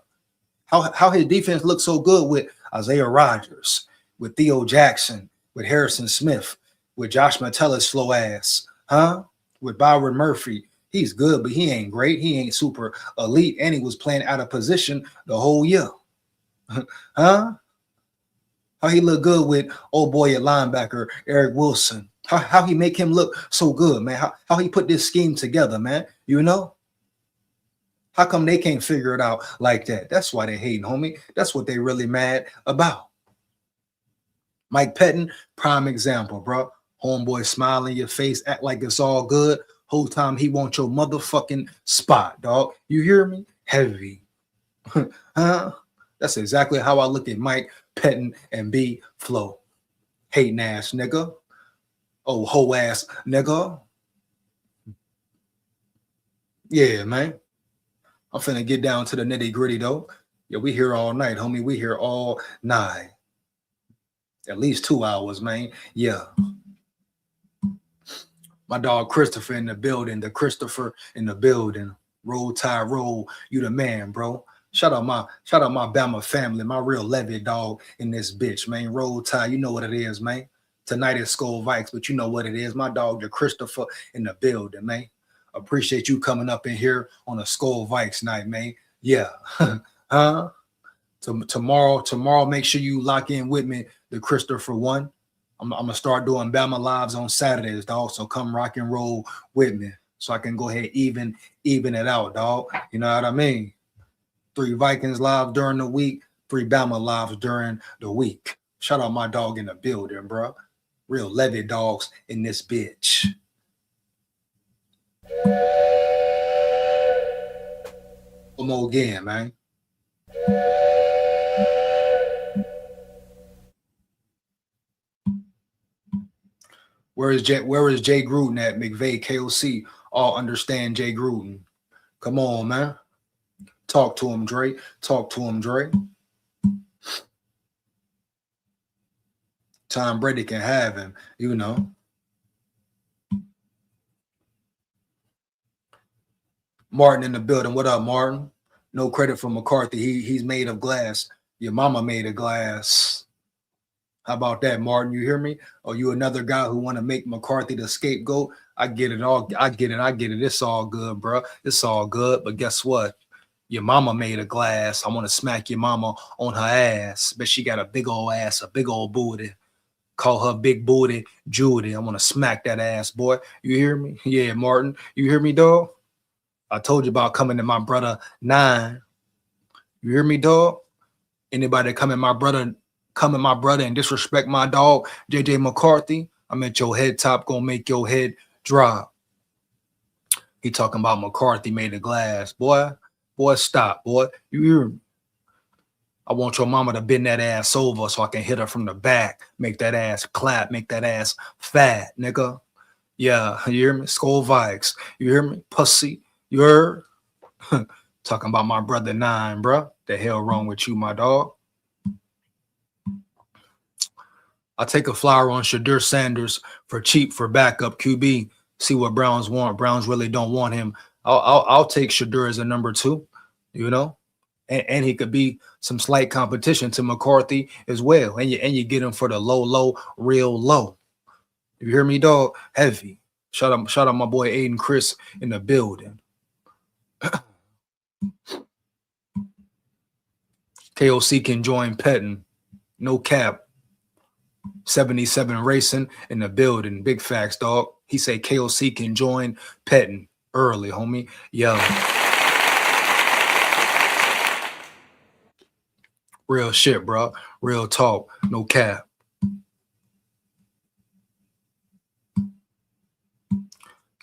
How his defense looked so good with Isaiah Rodgers, with Theo Jackson, with Harrison Smith, with Josh Metellus slow ass, huh? With Byron Murphy. He's good, but he ain't great. He ain't super elite, and he was playing out of position the whole year. Huh? How he look good with old boy at linebacker, Eric Wilson. How he make him look so good, man. How he put this scheme together, man. You know? How come they can't figure it out like that? That's why they hating, homie. That's what they really mad about. Mike Pettin, prime example, bro. Homeboy smile in your face, act like it's all good. Whole time he want your motherfucking spot, dog. You hear me? Heavy. Huh? That's exactly how I look at Mike Pettin and B-Flow. Hating ass nigga. Oh, hoe ass nigga. Yeah, man. I'm finna get down to the nitty gritty though. Yeah, we here all night, homie. We here all night. At least 2 hours, man. Yeah. My dog Christopher in the building. The Christopher in the building. Roll Tide Roll. You the man, bro. Shout out my Bama family, my real Levy dog in this bitch, man. Roll Tide, you know what it is, man. Tonight is SKOL VIKES, but you know what it is. My dog, the Christopher in the building, man. Appreciate you coming up in here on a SKOL VIKES night, man. Yeah. Huh? Tomorrow, make sure you lock in with me, the Christopher one. I'm gonna start doing Bama lives on Saturdays, dog. So come rock and roll with me, so I can go ahead even it out, dog. You know what I mean? 3 Vikings live during the week, 3 Bama lives during the week. Shout out my dog in the building, bro. Real Levy dogs in this bitch. One more again, man. Where is Jay Gruden at? McVay, KOC, all understand Jay Gruden. Come on, man. Talk to him, Dre. Talk to him, Dre. Tom Brady can have him, you know. Martin in the building. What up, Martin? No credit for McCarthy. He's made of glass. Your mama made of glass. How about that, Martin? You hear me? Or you another guy who want to make McCarthy the scapegoat? I get it all. I get it. I get it. It's all good, bro. It's all good. But guess what? Your mama made a glass. I want to smack your mama on her ass. But she got a big old ass, a big old booty. Call her big booty Judy. I want to smack that ass, boy. You hear me? Yeah, Martin. You hear me, dog? I told you about coming to my brother 9. You hear me, dog? Anybody come at my brother and disrespect my dog, JJ McCarthy, I'm at your head top, gonna make your head drop. He talking about McCarthy made a glass. Boy, stop, boy. You hear me? I want your mama to bend that ass over so I can hit her from the back, make that ass clap, make that ass fat, nigga. Yeah, you hear me? SKOL VIKES. You hear me? Pussy. You heard? Talking about my brother 9, bro. The hell wrong with you, my dog? I take a flower on Shadur Sanders for cheap for backup QB. See what Browns want. Browns really don't want him. I'll take Shadur as a number 2, you know, and he could be some slight competition to McCarthy as well. And you get him for the low, real low. You hear me, dog? Heavy. Shout out my boy Aiden Chris in the building. KOC can join Pettin. No cap. 77 Racing in the building. Big facts, dog. He said KOC can join Pettin early, homie. Yo. Real shit, bro. Real talk. No cap.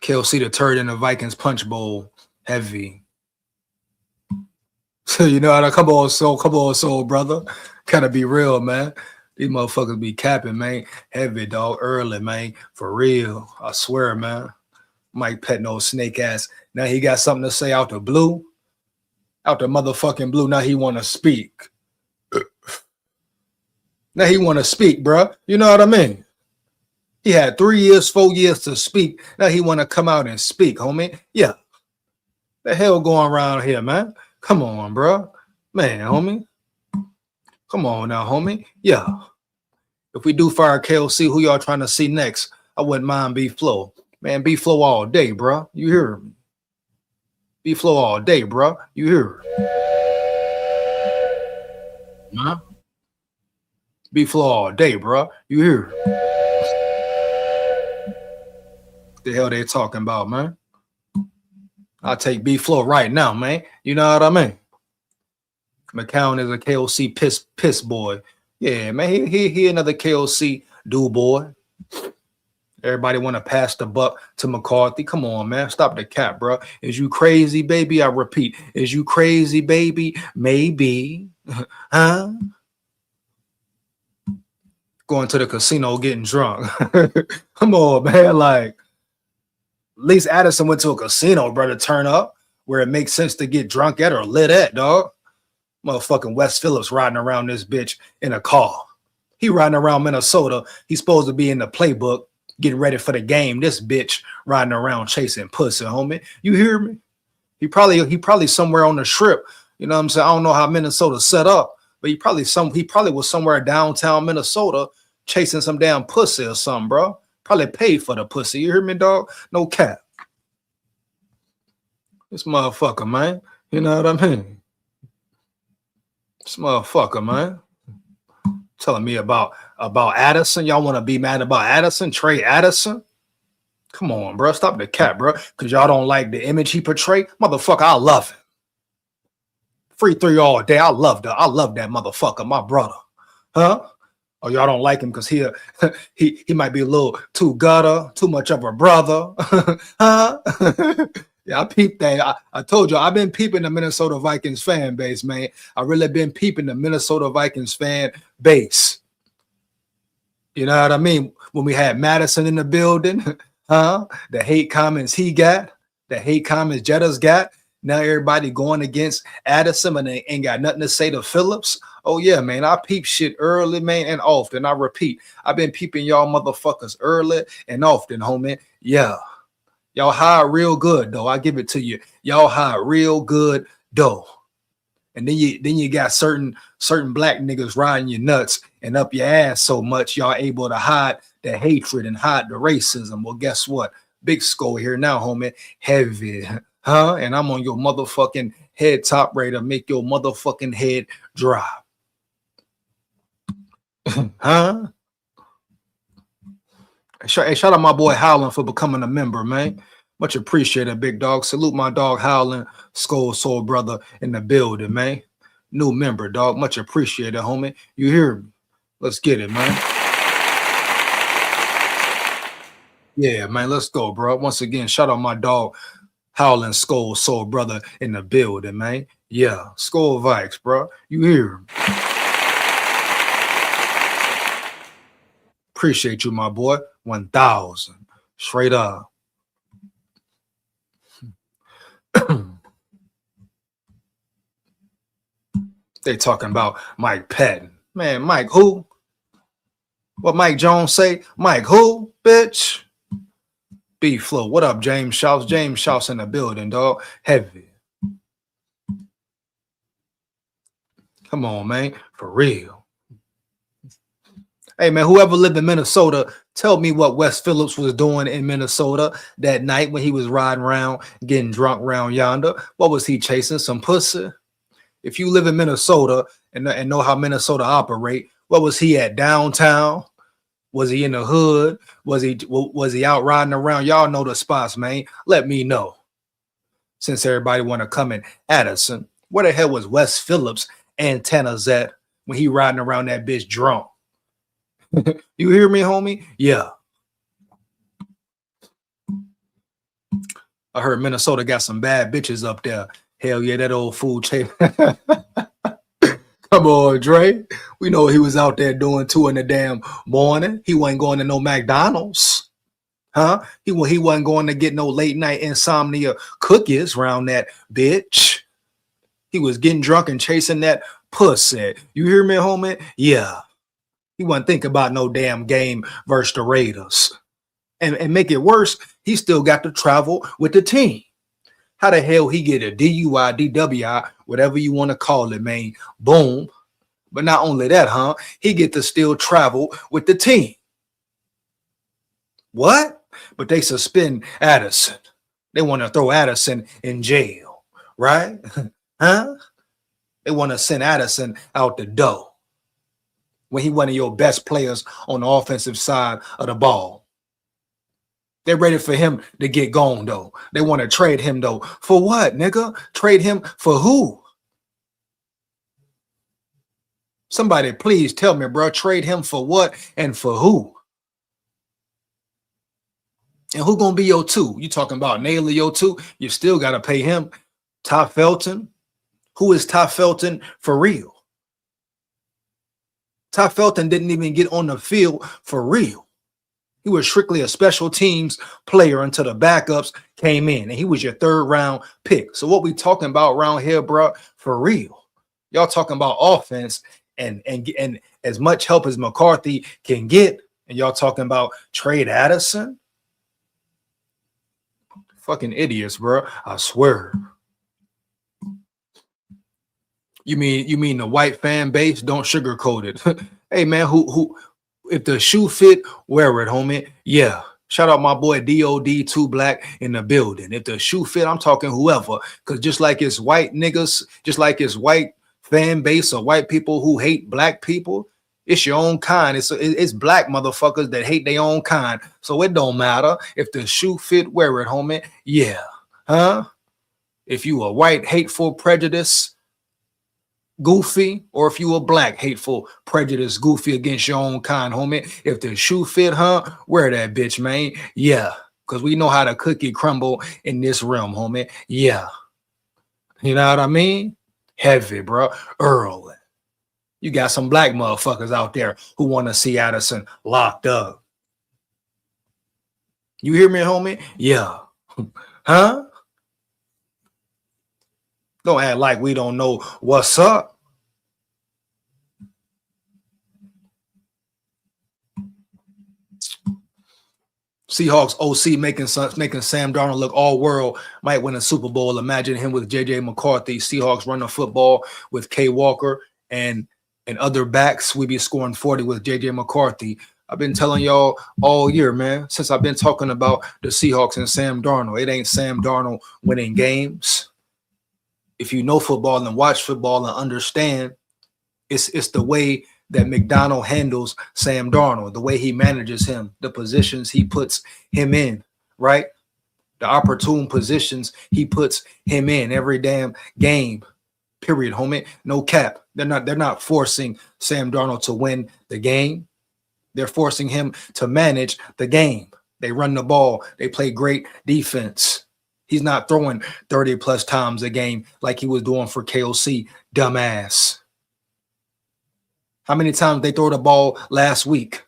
KOC the turd in the Vikings punch bowl. Heavy. So you know how to come on, soul, brother. Gotta be real, man. These motherfuckers be capping, man. Heavy, dog. Early, man. For real. I swear, man. Mike Pett, no snake ass. Now he got something to say out the blue. Out the motherfucking blue. Now he want to speak. Now he want to speak, bro. You know what I mean? He had 3 years, 4 years to speak. Now he want to come out and speak, homie. Yeah. The hell going around here, man? Come on, bro. Man, homie. Come on now, homie. Yeah. If we do fire KOC, who y'all trying to see next? I wouldn't mind B-Flow. Man, B-Flow all day, bro. You hear me? B-Flow all day, bro. You hear me? Huh? B-Flow all day, bro. You hear me? What the hell they talking about, man? I'll take B-Flow right now, man. You know what I mean? McCown is a KOC piss boy. Yeah, man, he another KOC dude boy. Everybody want to pass the buck to McCarthy. Come on, man. Stop the cap, bro. Is you crazy, baby? I repeat. Is you crazy, baby? Maybe. Huh? Going to the casino getting drunk. Come on, man. Like, at least Addison went to a casino, bro, to turn up where it makes sense to get drunk at or lit at, dog. Motherfucking Wes Phillips riding around this bitch in a car. He riding around Minnesota. He's supposed to be in the playbook, getting ready for the game. This bitch riding around chasing pussy, homie. You hear me? He probably somewhere on the strip. You know what I'm saying? I don't know how Minnesota's set up, but he probably was somewhere downtown Minnesota chasing some damn pussy or something, bro. Probably paid for the pussy. You hear me, dog? No cap. This motherfucker, man. You know what I mean? This motherfucker, man. Telling me about Addison. Y'all want to be mad about Addison? Trey Addison? Come on, bro. Stop the cap, bro. Because y'all don't like the image he portrayed. Motherfucker, I love him. Free 3 all day. I love that motherfucker, my brother. Huh? Oh, y'all don't like him because he might be a little too gutter, too much of a brother. Huh? Yeah, I peeped that. I told you, I've been peeping the Minnesota Vikings fan base, man. I really been peeping the Minnesota Vikings fan base. You know what I mean? When we had Madison in the building, huh? The hate comments he got, the hate comments Jetta's got. Now everybody going against Addison and they ain't got nothing to say to Phillips. Oh, yeah, man. I peep shit early, man, and often. I repeat, I've been peeping y'all motherfuckers early and often, homie. Yeah. Y'all hide real good, though. I give it to you. Y'all hide real good, though. And then you got certain black niggas riding your nuts and up your ass so much y'all able to hide the hatred and hide the racism. Well, guess what? Big SKOL here now, homie. Heavy, huh? And I'm on your motherfucking head top ready to make your motherfucking head drop. Huh? Hey, shout out my boy Howlin for becoming a member, man. Much appreciated, big dog. Salute my dog Howlin, SKOL soul brother in the building, man. New member, dog. Much appreciated, homie. You hear me? Let's get it, man. Yeah, man. Let's go, bro. Once again, shout out my dog Howlin SKOL soul brother in the building, man. Yeah, SKOL VIKES, bro. You hear me? Appreciate you, my boy. 1,000. Straight up. They talking about Mike Pettin. Man, Mike who? What Mike Jones say? Mike who, bitch? B-Flow. What up, James Shouts? James Shouts in the building, dog. Heavy. Come on, man. For real. Hey, man, whoever lived in Minnesota, tell me what Wes Phillips was doing in Minnesota that night when he was riding around, getting drunk around yonder. What was he chasing? Some pussy? If you live in Minnesota and know how Minnesota operate, what was he at? Downtown? Was he in the hood? Was he out riding around? Y'all know the spots, man. Let me know. Since everybody want to come in Addison, where the hell was Wes Phillips antennas at when he riding around that bitch drunk? You hear me, homie? Yeah. I heard Minnesota got some bad bitches up there. Hell yeah, that old fool chase. Come on, Dre. We know he was out there doing 2 in the damn morning. He wasn't going to no McDonald's. Huh? He wasn't going to get no late night insomnia cookies around that bitch. He was getting drunk and chasing that pussy. You hear me, homie? Yeah. He wasn't thinking about no damn game versus the Raiders. And make it worse, he still got to travel with the team. How the hell he get a DUI, DWI, whatever you want to call it, man? Boom. But not only that, huh? He get to still travel with the team. What? But they suspend Addison. They want to throw Addison in jail, right? Huh? They want to send Addison out the door when he one of your best players on the offensive side of the ball. They're ready for him to get gone, though. They want to trade him, though. For what, nigga? Trade him for who? Somebody please tell me, bro. Trade him for what and for who? And who gonna be your 2? You talking about Naylor, your 2? You still got to pay him. Ty Felton? Who is Ty Felton for real? Ty Felton didn't even get on the field for real. He was strictly a special teams player until the backups came in, and he was your 3rd round pick. So what we talking about around here, bro, for real? Y'all talking about offense and as much help as McCarthy can get, and y'all talking about trade Addison? Fucking idiots, bro. I swear. You mean the white fan base? Don't sugarcoat it. Hey man, who if the shoe fit, wear it, homie. Yeah. Shout out my boy DOD 2 Black in the building. If the shoe fit, I'm talking whoever. Because just like it's white niggas, just like it's white fan base or white people who hate black people, it's your own kind. It's black motherfuckers that hate their own kind. So it don't matter. If the shoe fit, wear it, homie. Yeah. Huh? If you a white, hateful, prejudice, goofy, or if you a black, hateful, prejudice, goofy against your own kind, homie. If the shoe fit, huh? Wear that bitch, man. Yeah. Because we know how the cookie crumble in this realm, homie. Yeah. You know what I mean? Heavy, bro. Early. You got some black motherfuckers out there who want to see Addison locked up. You hear me, homie? Yeah. Huh? Don't act like we don't know what's up. Seahawks OC making Sam Darnold look all world, might win a Super Bowl. Imagine him with JJ McCarthy. Seahawks running football with K Walker and other backs. We be scoring 40 with JJ McCarthy. I've been telling y'all all year, man, since I've been talking about the Seahawks and Sam Darnold. It ain't Sam Darnold winning games. If you know football and watch football and understand, it's the way that McDonald handles Sam Darnold, the way he manages him, the positions he puts him in, right? The opportune positions he puts him in every damn game. Period, homie. No cap. They're not forcing Sam Darnold to win the game. They're forcing him to manage the game. They run the ball. They play great defense. He's not throwing 30 plus times a game like he was doing for KOC, dumbass. How many times they throw the ball last week?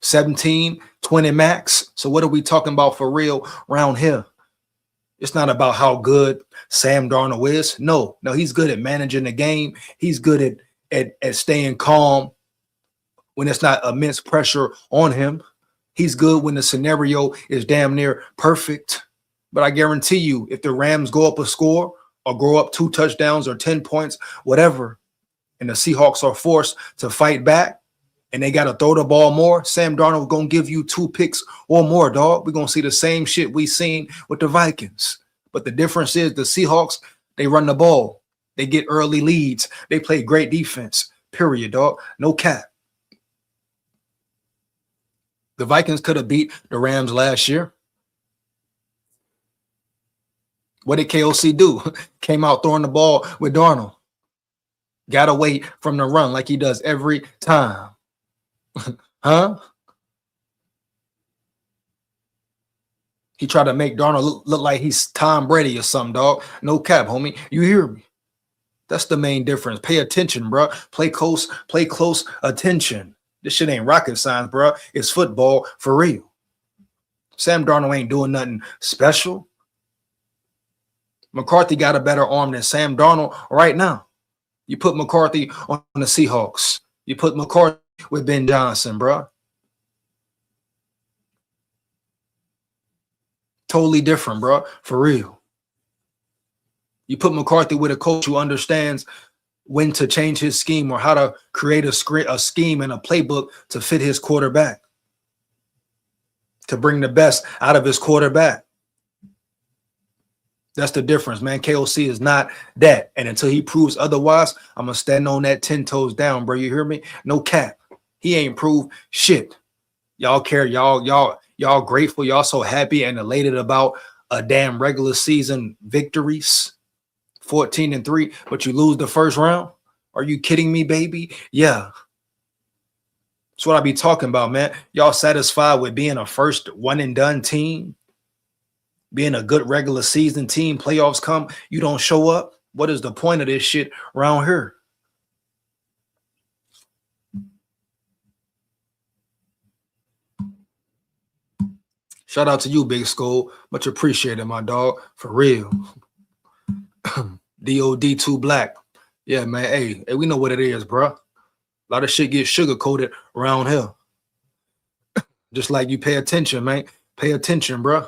17, 20 max. So what are we talking about for real around here? It's not about how good Sam Darnold is. No, he's good at managing the game. He's good at staying calm when it's not immense pressure on him. He's good when the scenario is damn near perfect. But I guarantee you, if the Rams go up a score or go up 2 touchdowns or 10 points, whatever, and the Seahawks are forced to fight back and they got to throw the ball more, Sam Darnold going to give you 2 picks or more, dog. We're going to see the same shit we seen with the Vikings. But the difference is the Seahawks, they run the ball. They get early leads. They play great defense, period, dog. No cap. The Vikings could have beat the Rams last year. What did KOC do? Came out throwing the ball with Darnold. Got away from the run like he does every time. Huh? He tried to make Darnold look like he's Tom Brady or something, dog. No cap, homie. You hear me? That's the main difference. Pay attention, bro. Play close attention. This shit ain't rocket science, bro. It's football for real. Sam Darnold ain't doing nothing special. McCarthy got a better arm than Sam Darnold right now. You put McCarthy on the Seahawks. You put McCarthy with Ben Johnson, bro. Totally different, bro. For real. You put McCarthy with a coach who understands when to change his scheme or how to create a scheme and a playbook to fit his quarterback, to bring the best out of his quarterback. That's the difference, man. KOC is not that. And until he proves otherwise, I'm going to stand on that 10 toes down, bro. You hear me? No cap. He ain't proved shit. Y'all care. Y'all grateful. Y'all so happy and elated about a damn regular season victories. 14-3, but you lose the first round? Are you kidding me, baby? Yeah. That's what I be talking about, man. Y'all satisfied with being a first one and done team? Being a good regular season team, playoffs come, you don't show up? What is the point of this shit around here? Shout out to you, Big SKOL. Much appreciated, my dog. For real. DOD2 Black. Yeah, man. Hey, we know what it is, bro. A lot of shit gets sugar-coated around here. Just like you pay attention, man. Pay attention, bro.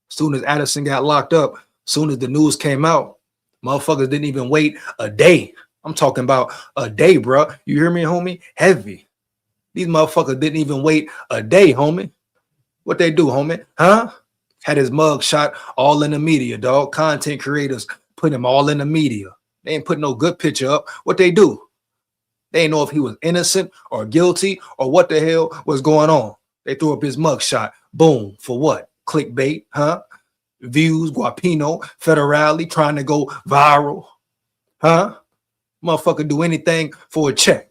Soon as Addison got locked up, soon as the news came out, motherfuckers didn't even wait a day. I'm talking about a day, bro. You hear me, homie? Heavy. These motherfuckers didn't even wait a day, homie. What they do, homie? Huh? Had his mug shot all in the media, dog. Content creators put him all in the media. They ain't put no good picture up. What they do? They ain't know if he was innocent or guilty or what the hell was going on. They threw up his mug shot. Boom. For what? Clickbait, huh? Views, Guapino, Federale, trying to go viral. Huh? Motherfucker do anything for a check.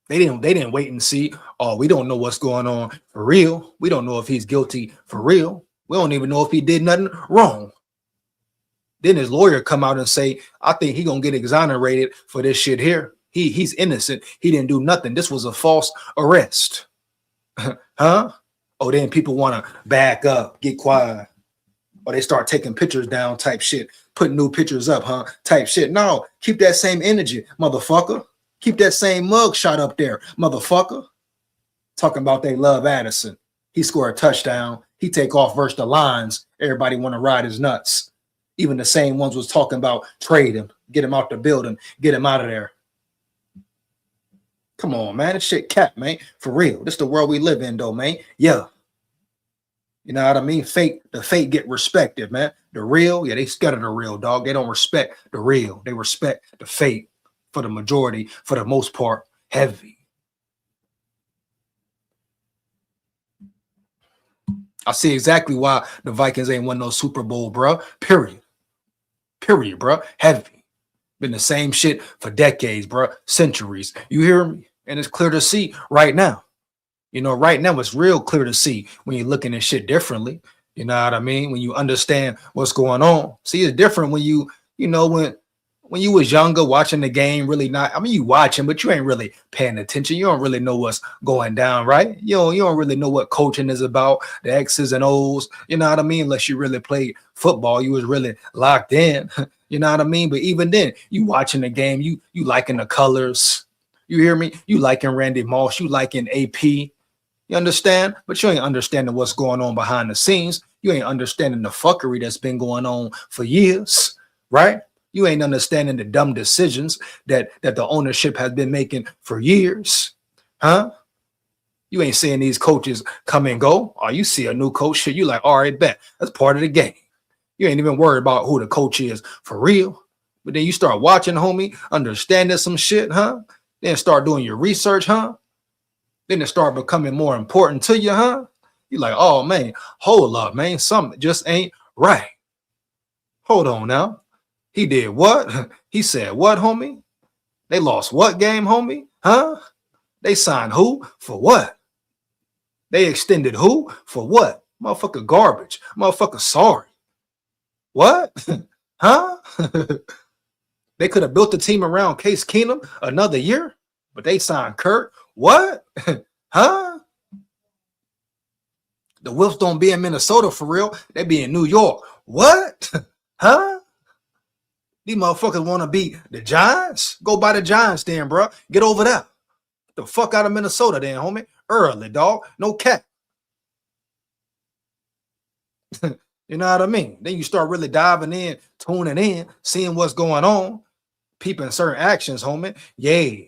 They didn't wait and see. Oh, we don't know what's going on for real. We don't know if he's guilty for real. We don't even know if he did nothing wrong. Then his lawyer come out and say, I think he gonna get exonerated for this shit here. He's innocent. He didn't do nothing. This was a false arrest. Huh? Oh, then people want to back up, get quiet. Or they start taking pictures down type shit. Putting new pictures up, huh? Type shit. No, keep that same energy, motherfucker. Keep that same mug shot up there, motherfucker. Talking about they love Addison. He scored a touchdown. He take off versus the lines. Everybody want to ride his nuts. Even the same ones was talking about trade him, get him out the building, get him out of there. Come on, man. This shit cap, man. For real. This the world we live in, though, man. Yeah. You know what I mean? The fake get respected, man. The real, yeah, they scared of the real, dog. They don't respect the real. They respect the fake for the majority, for the most part, heavy. I see exactly why the Vikings ain't won no Super Bowl, bro. Period. Period, bro. Heavy. Been the same shit for decades, bro. Centuries. You hear me? And it's clear to see right now. You know, right now it's real clear to see when you're looking at shit differently. You know what I mean? When you understand what's going on. See, it's different when you know, when you was younger watching the game, really not. I mean, you watching, but you ain't really paying attention. You don't really know what's going down, right? You don't really know what coaching is about, the X's and O's. You know what I mean? Unless you really played football, you was really locked in. You know what I mean? But even then, you watching the game, you liking the colors. You hear me? You liking Randy Moss, you liking AP. You understand? But you ain't understanding what's going on behind the scenes. You ain't understanding the fuckery that's been going on for years, right? You ain't understanding the dumb decisions that the ownership has been making for years, huh? You ain't seeing these coaches come and go. Or you see a new coach, shit, you like, all right, bet. That's part of the game. You ain't even worried about who the coach is for real. But then you start watching, homie, understanding some shit, huh? Then start doing your research, huh? Then it start becoming more important to you, huh? You're like, oh, man, hold up, man. Something just ain't right. Hold on now. He did what? He said what, homie? They lost what game, homie? Huh? They signed who? For what? They extended who? For what? Motherfucker garbage. Motherfucker sorry. What? Huh? They could have built the team around Case Keenum another year, but they signed Kurt. What? Huh? The Wolves don't be in Minnesota for real. They be in New York. What? Huh? These motherfuckers want to beat the Giants? Go by the Giants then, bro. Get over there. Get the fuck out of Minnesota then, homie. Early, dog. No cap. You know what I mean? Then you start really diving in, tuning in, seeing what's going on, peeping certain actions, homie. Yeah.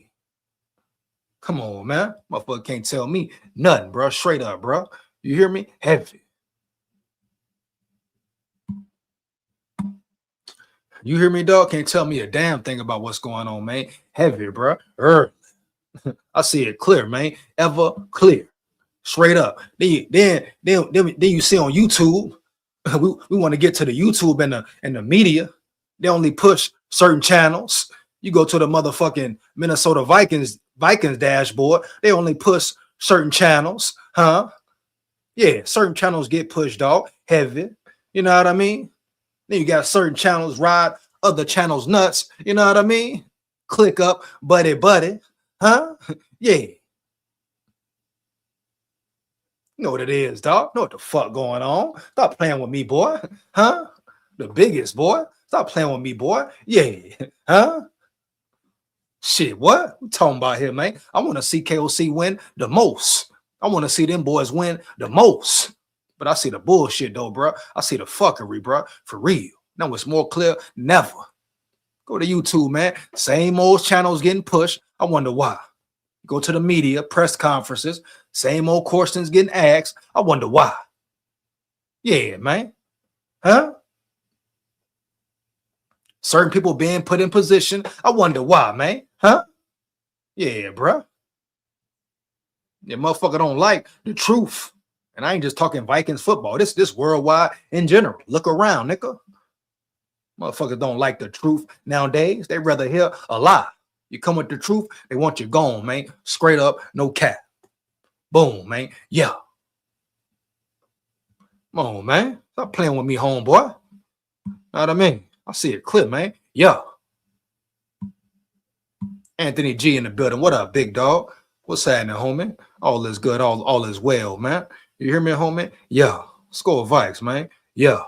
Come on, man. Motherfucker can't tell me nothing, bro. Straight up, bro. You hear me? Heavy. You hear me, dog? Can't tell me a damn thing about what's going on, man. Heavy, bro. Early. I see it clear, man. Ever clear. Straight up. Then you see on YouTube, we want to get to the YouTube and the media. They only push certain channels. You go to the motherfucking Minnesota Vikings dashboard. They only push certain channels, huh? Yeah, certain channels get pushed, dog. Heavy. You know what I mean? Then you got certain channels ride other channels nuts. You know what I mean? Click up, buddy, huh? Yeah. You know what it is, dog. Know what the fuck going on. Stop playing with me, boy. Huh? The biggest, boy. Stop playing with me, boy. Yeah. Huh? Shit, what? I'm talking about here, man. I want to see KOC win the most. I want to see them boys win the most. But I see the bullshit, though, bro. I see the fuckery, bro. For real. Now it's more clear. Never. Go to YouTube, man. Same old channels getting pushed. I wonder why. Go to the media, press conferences. Same old questions getting asked. I wonder why. Yeah, man. Huh? Certain people being put in position. I wonder why, man. Huh? Yeah, bro. Yeah, motherfucker don't like the truth. And I ain't just talking Vikings football. This worldwide in general. Look around, nigga. Motherfuckers don't like the truth nowadays. They rather hear a lie. You come with the truth, they want you gone, man. Straight up, no cap. Boom, man. Yeah. Come on, man. Stop playing with me, homeboy. Know what I mean? I see it clear, man. Yeah. Anthony G in the building. What up, big dog? What's happening, homie? All is good. All is well, man. You hear me, homie? Yeah. SKOL Vikes, man. Yeah.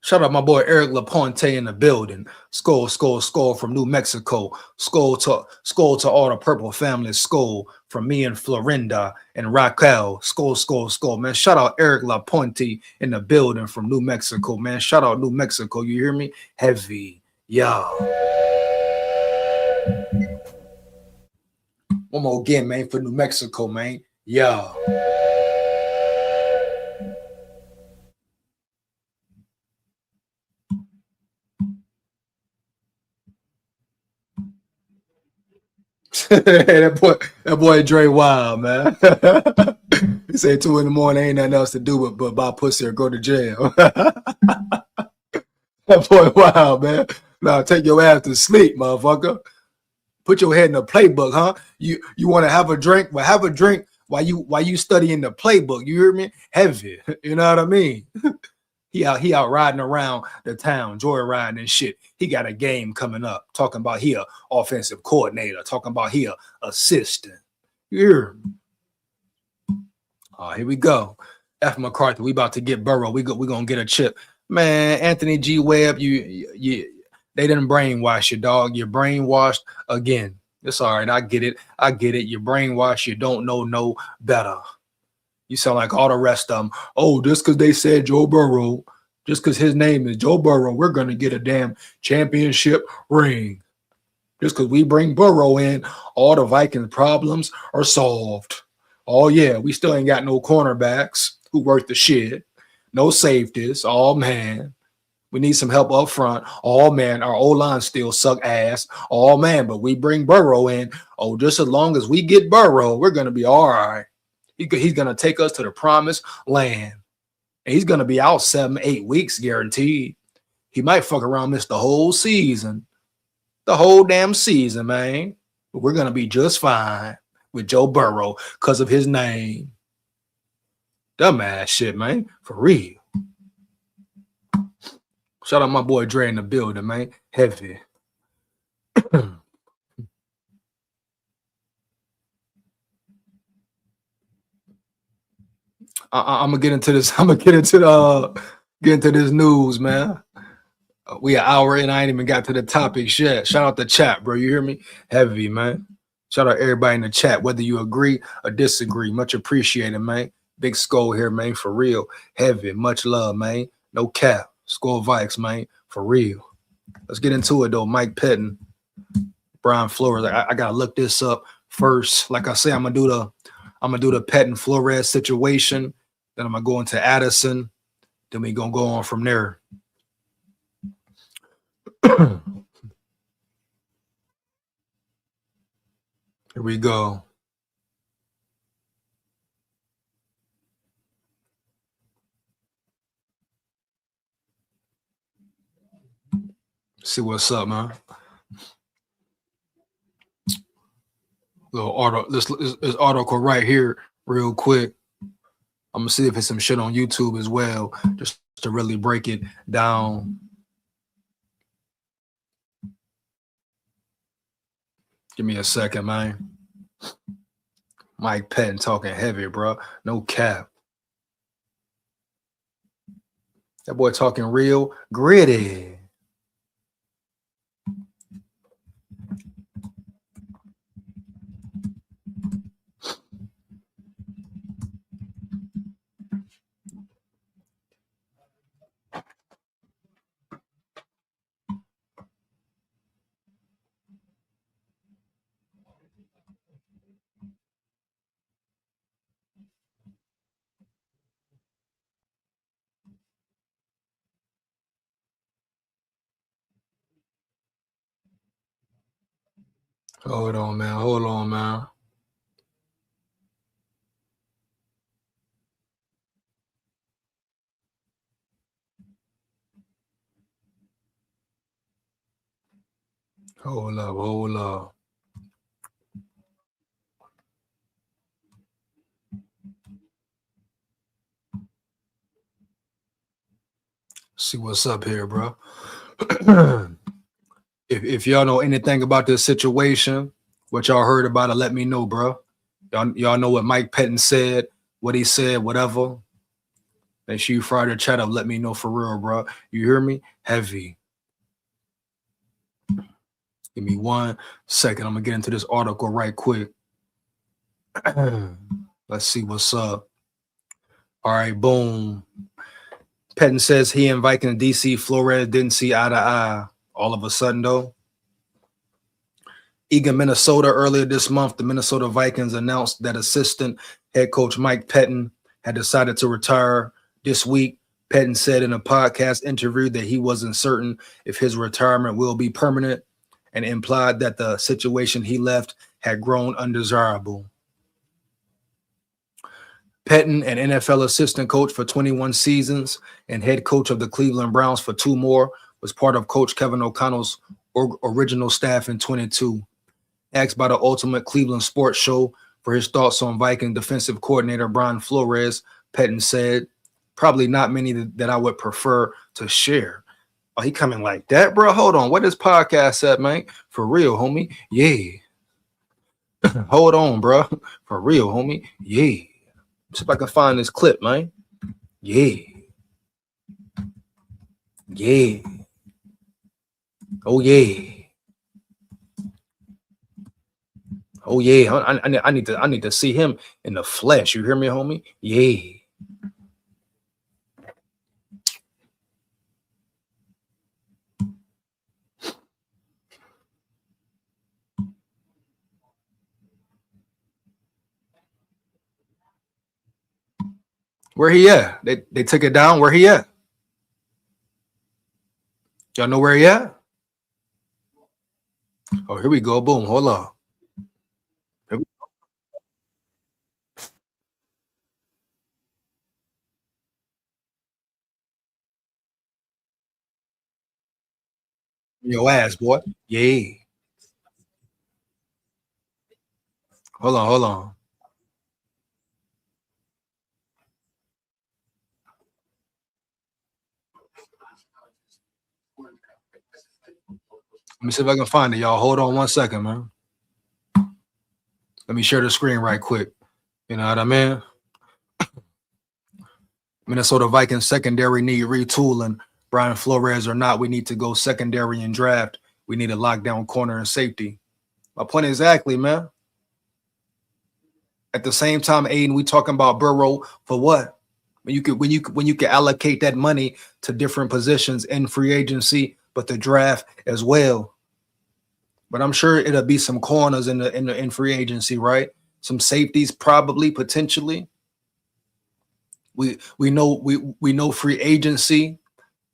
Shout out my boy Eric Laponte in the building. SKOL from New Mexico. SKOL to all the purple family. SKOL from me and Florinda and Raquel. SKOL, man. Shout out Eric Laponte in the building from New Mexico, man. Shout out New Mexico. You hear me? Heavy. Yeah. One more again, man, for New Mexico, man. Yeah. that boy Dre wild, man. He say 2 in the morning, ain't nothing else to do but buy pussy or go to jail. That boy wild, man. Nah, take your ass to sleep, motherfucker. Put your head in the playbook, huh? You want to have a drink? Well, have a drink while you studying the playbook. You hear me? Heavy. You know what I mean? He out riding around the town, joyriding and shit. He got a game coming up. Talking about he a offensive coordinator. Talking about he a assistant. You hear me? Here we go. F. McCarthy, we about to get Burrow. We gonna get a chip. Man, Anthony G. Webb, you they didn't brainwash you, dog. You're brainwashed again. It's all right. I get it. You're brainwashed. You don't know no better. You sound like all the rest of them. Oh, just because they said Joe Burrow, just because his name is Joe Burrow, we're going to get a damn championship ring. Just because we bring Burrow in, all the Vikings problems are solved. Oh, yeah, we still ain't got no cornerbacks who worth the shit. No safeties. Oh, man. We need some help up front. Oh, man, our O-line still suck ass. Oh, man, but we bring Burrow in. Oh, just as long as we get Burrow, we're going to be all right. He's going to take us to the promised land. And he's going to be out 7-8 weeks guaranteed. He might fuck around, miss the whole season. The whole damn season, man. But we're going to be just fine with Joe Burrow because of his name. Dumbass shit, man. For real. Shout out my boy Dre in the building, man. Heavy. I'm gonna get into this. I'm gonna get into this news, man. We an hour in. I ain't even got to the topic yet. Shout out the chat, bro. You hear me? Heavy, man. Shout out everybody in the chat, whether you agree or disagree. Much appreciated, man. Big SKOL here, man. For real. Heavy. Much love, man. No cap. SKOL VIKES, man. For real. Let's get into it though. Mike PETTINE, Brian FLORES. I gotta look this up first. Like I say, I'm gonna do the PETTINE FLORES situation. Then I'm gonna go into Addison. Then we gonna go on from there. Here we go. See what's up, man. Little article. This article right here, real quick. I'm gonna see if it's some shit on YouTube as well, just to really break it down. Give me a second, man. Mike PETTINE talking heavy, bro. No cap. That boy talking real gritty. Hold on, man. Hold on, man. Hold up, hold up. See what's up here, bro. If y'all know anything about this situation, what y'all heard about it, let me know, bro. Y'all know what Mike PETTINE said, what he said, whatever. Make sure you fire the chat up. Let me know for real, bro. You hear me? Heavy. Give me 1 second. I'm gonna get into this article right quick. Let's see what's up. All right, boom. PETTINE says he and Vikings DC FLORES didn't see eye to eye. All of a sudden, though, Eagan, Minnesota. Earlier this month, the Minnesota Vikings announced that assistant head coach Mike Pettin had decided to retire this week. Pettin said in a podcast interview that he wasn't certain if his retirement will be permanent and implied that the situation he left had grown undesirable. Pettin, an NFL assistant coach for 21 seasons and head coach of the Cleveland Browns for 2 more, was part of Coach Kevin O'Connell's original staff in 22. Asked by the Ultimate Cleveland Sports Show for his thoughts on Viking defensive coordinator Brian Flores, Pettin said, "Probably not many that I would prefer to share." Oh, he coming like that, bro? Hold on. What is podcast at, man? For real, homie? Yeah. Hold on, bro. For real, homie? Yeah. See if I can find this clip, man. Yeah. Yeah. Oh, yeah. Oh, yeah. I need to see him in the flesh. You hear me, homie? Yeah. Where he at? They took it down. Where he at? Y'all know where he at? Oh, here we go. Boom. Hold on. Your ass, boy. Yeah. Hold on. Hold on. Let me see if I can find it, y'all. Hold on 1 second, man. Let me share the screen right quick. You know what I mean? Minnesota Vikings secondary need retooling. Brian Flores or not, we need to go secondary and draft. We need a lockdown corner and safety. My point exactly, man. At the same time, Aiden, we talking about Burrow for what? When you could allocate that money to different positions in free agency, but the draft as well. But I'm sure it'll be some corners in free agency, right? Some safeties, probably, potentially. We know free agency.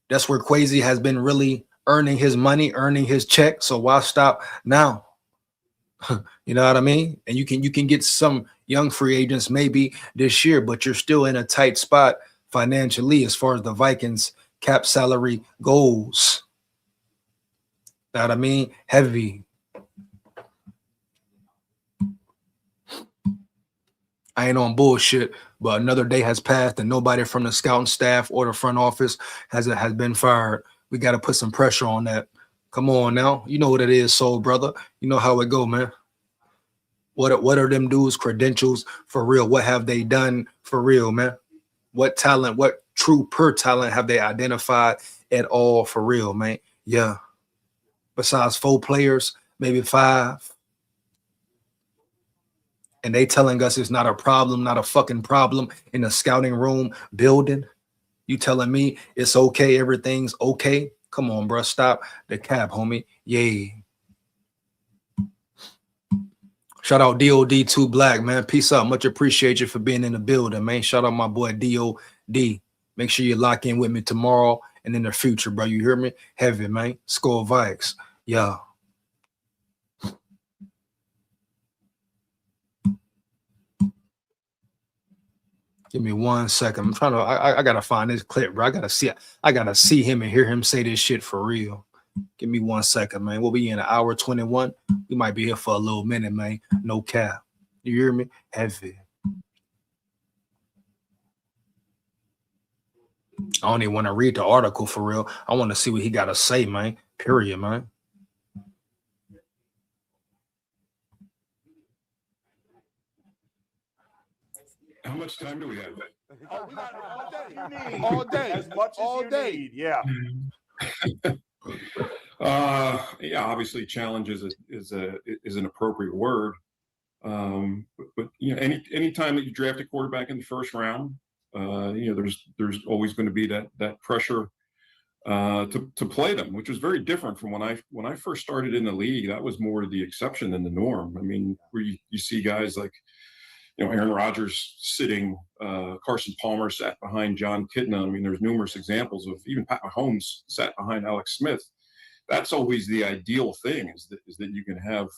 That's where Quasi has been really earning his money, earning his check. So why stop now? You know what I mean? And you can get some young free agents maybe this year, but you're still in a tight spot financially as far as the Vikings cap salary goes. You know what I mean? Heavy. I ain't on bullshit, but another day has passed and nobody from the scouting staff or the front office has been fired. We got to put some pressure on that. Come on now. You know what it is, soul brother. You know how it go, man. What are them dudes' credentials for real? What have they done for real, man? What talent, what true per talent have they identified at all for real, man? Yeah. Besides 4 players, maybe 5. And they telling us it's not a problem, not a fucking problem in the scouting room building. You telling me it's okay, everything's okay? Come on, bro. Stop the cap, homie. Yay. Shout out DOD2 Black, man. Peace out. Much appreciate you for being in the building, man. Shout out my boy DOD. Make sure you lock in with me tomorrow and in the future, bro. You hear me? Heavy, man. SKOL VIKES. Yeah. Give me 1 second. I'm trying to. I gotta find this clip, bro. I gotta see him and hear him say this shit for real. Give me 1 second, man. We'll be in an hour 21. We might be here for a little minute, man. No cap. You hear me? Heavy. I don't even want to read the article for real. I want to see what he got to say, man. Period, man. How much time do we have? Oh, we got all day. All day. As much as all day. Need. Yeah. Yeah, obviously challenge is an appropriate word. But you know, any time that you draft a quarterback in the first round, you know, there's always going to be that pressure to play them, which was very different from when I first started in the league. That was more the exception than the norm. I mean, where you see guys like, Aaron Rodgers sitting, Carson Palmer sat behind John Kitna. I mean, there's numerous examples of even Pat Mahomes sat behind Alex Smith. That's always the ideal thing, is that you can have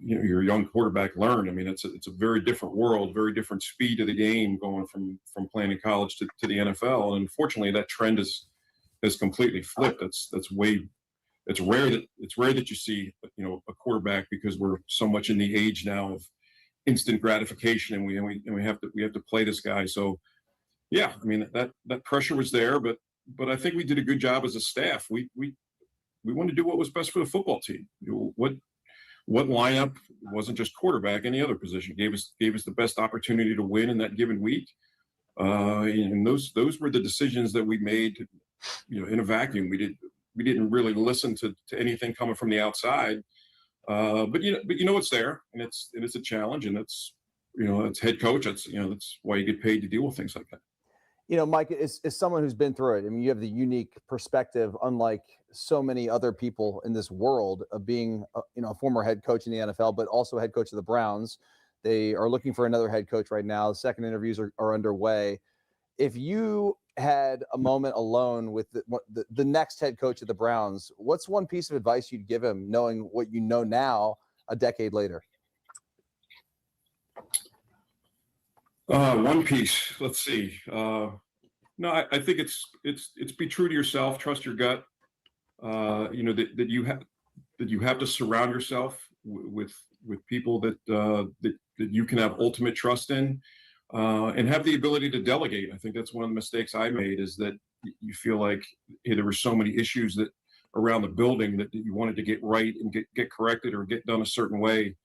your young quarterback learn. I mean, it's a very different world, very different speed of the game going from playing in college to the NFL. And unfortunately, that trend has completely flipped. It's rare that you see a quarterback, because we're so much in the age now of instant gratification, and we have to play this guy. So yeah, I mean, that pressure was there, but I think we did a good job as a staff. We wanted to do what was best for the football team. What lineup, wasn't just quarterback, any other position, gave us the best opportunity to win in that given week. And those were the decisions that we made, in a vacuum. We didn't really listen to anything coming from the outside. But it's there, and it's a challenge, and it's head coach. That's why you get paid to deal with things like that. Mike, as someone who's been through it, I mean, you have the unique perspective, unlike so many other people in this world, of being a former head coach in the NFL, but also head coach of the Browns. They are looking for another head coach right now. The second interviews are underway. If you had a moment alone with the next head coach of the Browns, what's one piece of advice you'd give him, knowing what you know now a decade later? One piece. Let's see. No, I think it's be true to yourself. Trust your gut. That you have to surround yourself with people that you can have ultimate trust in. And have the ability to delegate. I think that's one of the mistakes I made, is that you feel like, hey, there were so many issues that around the building that you wanted to get right and get corrected or get done a certain way.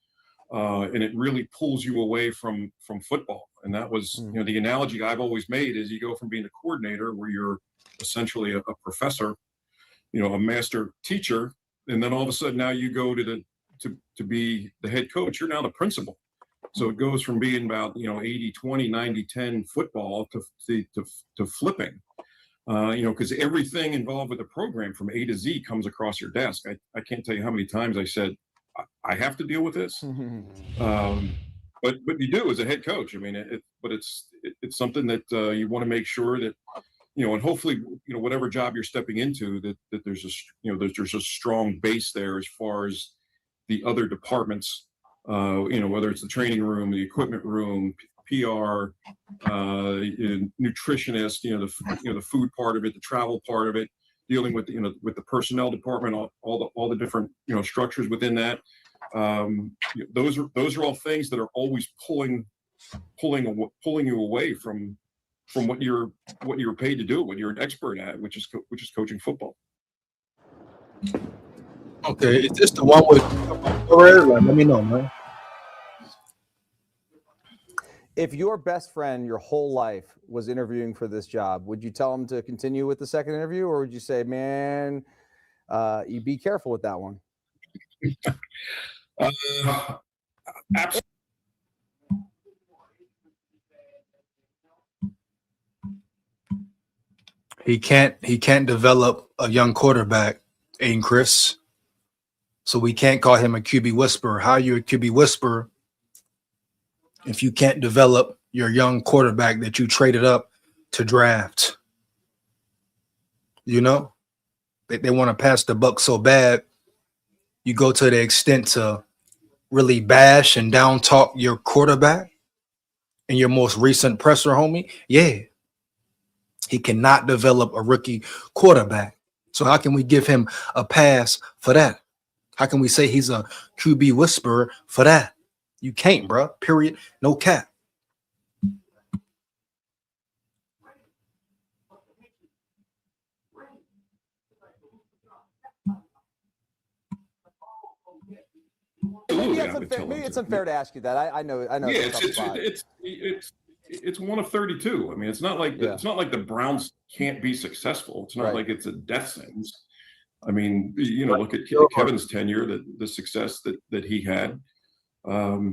And it really pulls you away from football. And that was, the analogy I've always made is, you go from being a coordinator, where you're essentially a professor, a master teacher, and then all of a sudden now you go to be the head coach. You're now the principal. So it goes from being about 80-20, 90-10 football to flipping, because everything involved with the program from A to Z comes across your desk. I can't tell you how many times I said, I have to deal with this, but you do as a head coach. I mean, it's something that you want to make sure that and hopefully whatever job you're stepping into, that there's a strong base there as far as the other departments. Whether it's the training room, the equipment room, PR, nutritionist, the food part of it, the travel part of it, dealing with with the personnel department, all the different structures within that. Those are all things that are always pulling you away from what you're paid to do, what you're an expert at, which is coaching football. Okay, is this the one with FLORES? Let me know, man. If your best friend your whole life was interviewing for this job, would you tell him to continue with the second interview, or would you say, man, you be careful with that one? Absolutely. He can't develop a young quarterback, ain't Chris? So we can't call him a QB whisperer. How are you a QB whisperer if you can't develop your young quarterback that you traded up to draft? They want to pass the buck so bad, you go to the extent to really bash and down talk your quarterback in your most recent presser, homie. Yeah, he cannot develop a rookie quarterback. So how can we give him a pass for that? How can we say he's a QB whisperer for that? You can't, bro. Period. No cap. Maybe it's unfair to ask you that. I know. Yeah, it's one of 32. I mean, it's not like the Browns can't be successful. It's not like it's a death sentence. I mean, look at Kevin's tenure, the success that he had. I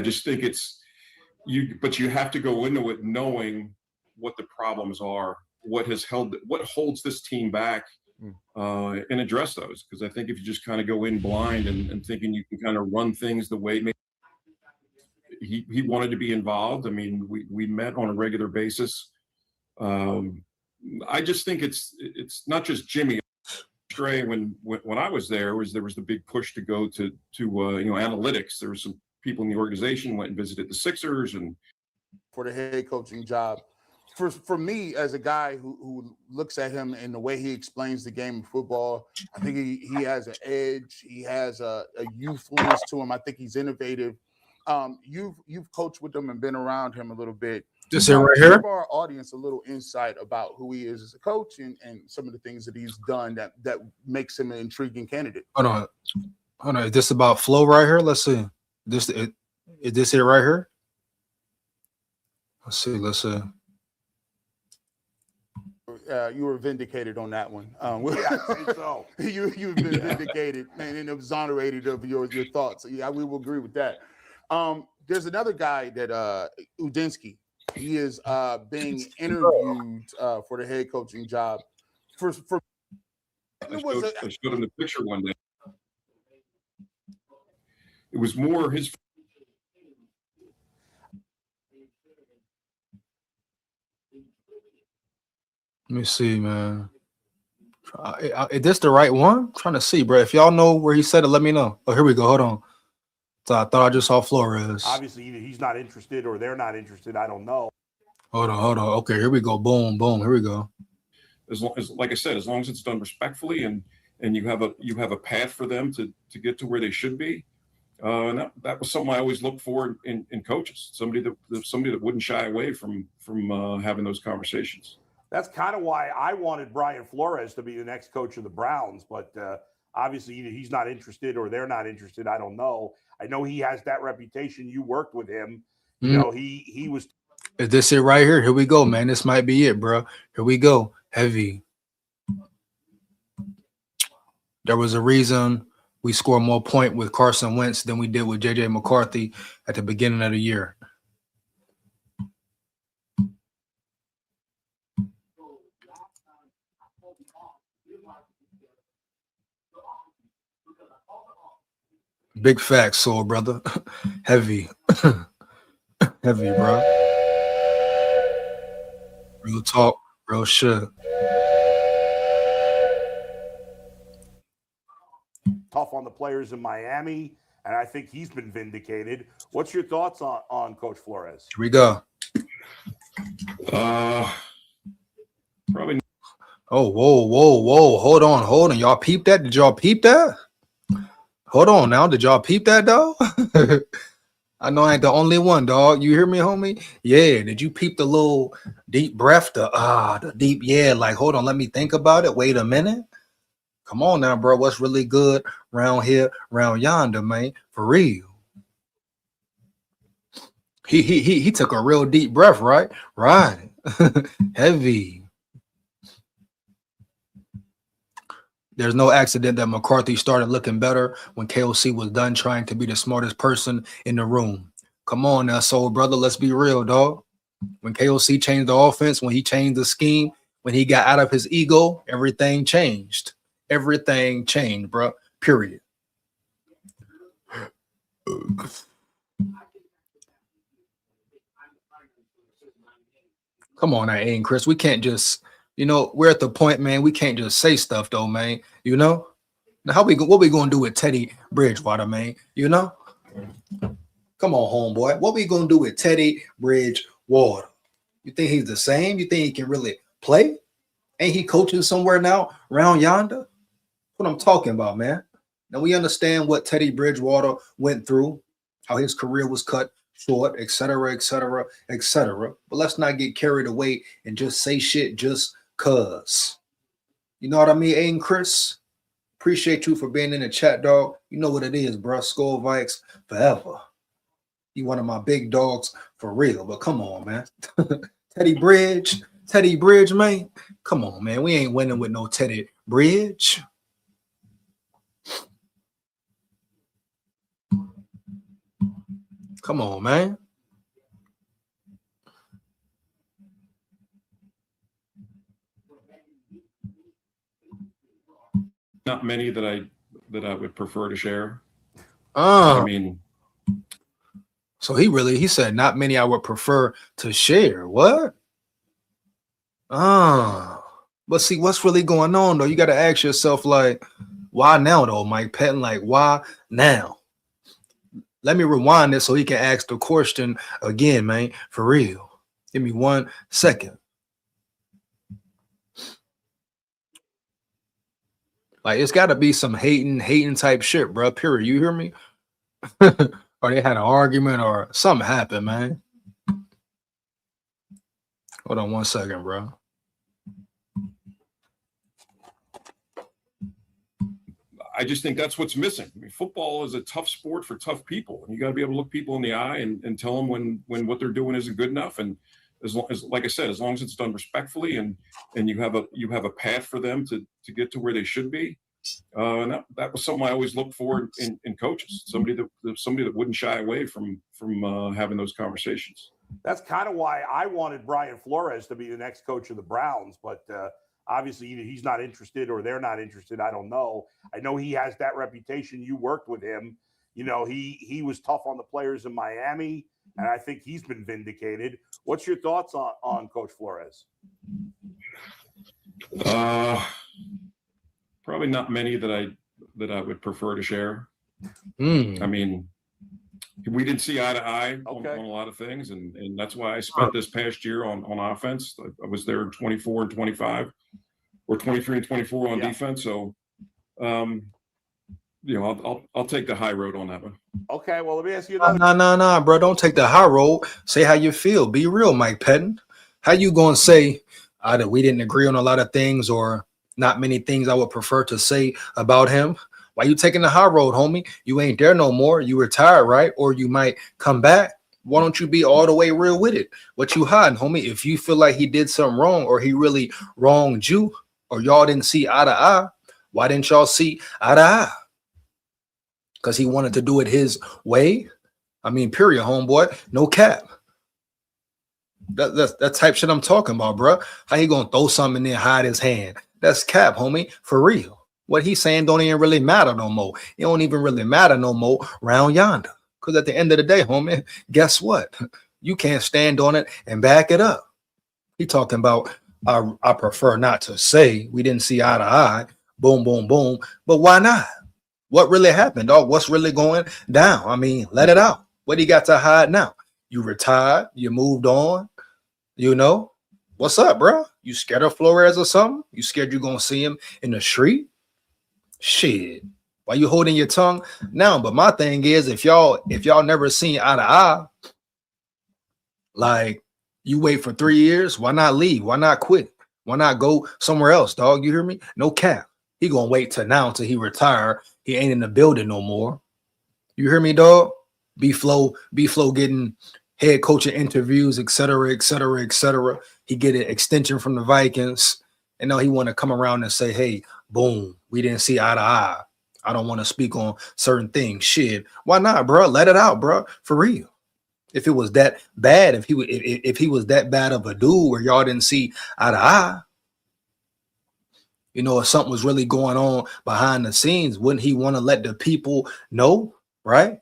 just think it's but you have to go into it knowing what the problems are what holds this team back, and address those. Because I think if you just kind of go in blind and thinking you can kind of run things the way maybe he wanted to be involved. I mean, we met on a regular basis. I just think it's not just Jimmy. Stray when I was there was the big push to go to analytics. There were some people in the organization went and visited the Sixers and for the head coaching job. For me, as a guy who looks at him and the way he explains the game of football, I think he has an edge. He has a youthfulness to him. I think he's innovative. You've coached with him and been around him a little bit. This here right here. Give our audience a little insight about who he is as a coach and some of the things that he's done that makes him an intriguing candidate. Hold on. Is this about flow right here? Let's see. Is this it right here? Let's see. You were vindicated on that one. Yeah, I think so. You've been vindicated and exonerated of your thoughts. Yeah, we will agree with that. There's another guy that Udinsky. He is being interviewed for the head coaching job. I showed him the picture one day. It was more his. Let me see, man. Is this the right one? I'm trying to see, bro. If y'all know where he said it, let me know. Oh, here we go. Hold on. So I thought I just saw Flores. Obviously, either he's not interested or they're not interested. I don't know. Hold on. Okay, here we go. Boom. Here we go. As long as, like I said, as long as it's done respectfully and you have a path for them to get to where they should be. And that was something I always looked for in coaches. Somebody that wouldn't shy away from having those conversations. That's kind of why I wanted Brian Flores to be the next coach of the Browns, but obviously either he's not interested or they're not interested. I don't know. I know he has that reputation. You worked with him. You know, he was. Is this it right here? Here we go, man. This might be it, bro. Here we go. Heavy. There was a reason we scored more points with Carson Wentz than we did with J.J. McCarthy at the beginning of the year. Big facts, soul brother. Heavy. Heavy, bro. Real talk, real shit. Tough on the players in Miami, and I think he's been vindicated. What's your thoughts on Coach Flores? Here we go. Probably. Oh, whoa. Hold on. Y'all peep that? Did y'all peep that? Hold on now. Did y'all peep that, dog? I know I ain't the only one, dog. You hear me, homie? Yeah. Did you peep the little deep breath? The deep, yeah. Like, hold on. Let me think about it. Wait a minute. Come on now, bro. What's really good round here, round yonder, man? For real. He took a real deep breath, right? Right. Heavy. There's no accident that McCarthy started looking better when KOC was done trying to be the smartest person in the room. Come on now, soul brother. Let's be real, dog. When KOC changed the offense, when he changed the scheme, when he got out of his ego, everything changed. Everything changed, bro. Period. Come on now, Aiden Chris. We can't just, we're at the point, man. We can't just say stuff though, man. Now what we gonna do with Teddy Bridgewater, man? Come on, homeboy. What we gonna do with Teddy Bridgewater? You think he's the same? You think he can really play? Ain't he coaching somewhere now, round yonder? What I'm talking about, man. Now we understand what Teddy Bridgewater went through, how his career was cut short, et cetera, et cetera, et cetera. But let's not get carried away and just say shit just cause. You know what I mean, Aiden Chris? Appreciate you for being in the chat, dog. You know what it is, bro. SKOL VIKES forever. You one of my big dogs for real. But come on, man. Teddy Bridge, man. Come on, man. We ain't winning with no Teddy Bridge. Come on, man. not many that I would prefer to share. Oh, I mean, so he said not many I would prefer to share. What? Oh, but see, what's really going on though? You got to ask yourself, like, why now though, Mike Pettin? Like, why now? Let me rewind this so he can ask the question again, man. For real. Give me 1 second. Like, it's got to be some hating type shit, bro. Period. You hear me? Or they had an argument or something happened, man. Hold on 1 second, bro. I just think that's what's missing. I mean, football is a tough sport for tough people, and you got to be able to look people in the eye and tell them when what they're doing isn't good enough. And as long as, like I said, as long as it's done respectfully and you have a path for them to get to where they should be. And that was something I always looked for in coaches. Somebody that wouldn't shy away from having those conversations. That's kind of why I wanted Brian Flores to be the next coach of the Browns, but obviously either he's not interested or they're not interested. I don't know. I know he has that reputation. You worked with him. You know, he was tough on the players in Miami, and I think he's been vindicated. What's your thoughts on Coach Flores? Probably not many that I would prefer to share. I mean, we didn't see eye to eye on a lot of things, and that's why I spent this past year on offense. I was there in 24 and 25, or 23 and 24 on defense. So, you know, I'll take the high road on that one. Okay, well, let me ask you another. No, bro. Don't take the high road. Say how you feel. Be real, Mike Pettin. How you gonna say either we didn't agree on a lot of things or not many things I would prefer to say about him? Why you taking the high road, homie? You ain't there no more. You retired, right? Or you might come back. Why don't you be all the way real with it? What you hiding, homie? If you feel like he did something wrong or he really wronged you or y'all didn't see eye to eye, why didn't y'all see eye to eye? Because he wanted to do it his way? I mean, period, homeboy. No cap. That's that type shit I'm talking about, bro. How he gonna throw something in there, hide his hand? That's cap, homie. For real. What he's saying don't even really matter no more. It don't even really matter no more round yonder. Because at the end of the day, homie, guess what? You can't stand on it and back it up. He talking about, I prefer not to say we didn't see eye to eye. Boom, boom, boom. But why not? What really happened, dog? What's really going down? I mean, let it out. What do you got to hide now? You retired. You moved on. You know? What's up, bro? You scared of Flores or something? You scared you're going to see him in the street? Shit. Why you holding your tongue now? But my thing is, if y'all never seen eye to eye, like you wait for 3 years, why not leave? Why not quit? Why not go somewhere else, dog? You hear me? No cap. He gonna wait till now till he retire. He ain't in the building no more. You hear me, dog? B-Flow getting head coaching interviews, etc., etc., etc. He get an extension from the Vikings, and now he want to come around and say, "Hey, boom, we didn't see eye to eye. I don't want to speak on certain things." Shit, why not, bro? Let it out, bro. For real. If it was that bad, if he was that bad of a dude where y'all didn't see eye to eye, you know, if something was really going on behind the scenes, wouldn't he want to let the people know, right?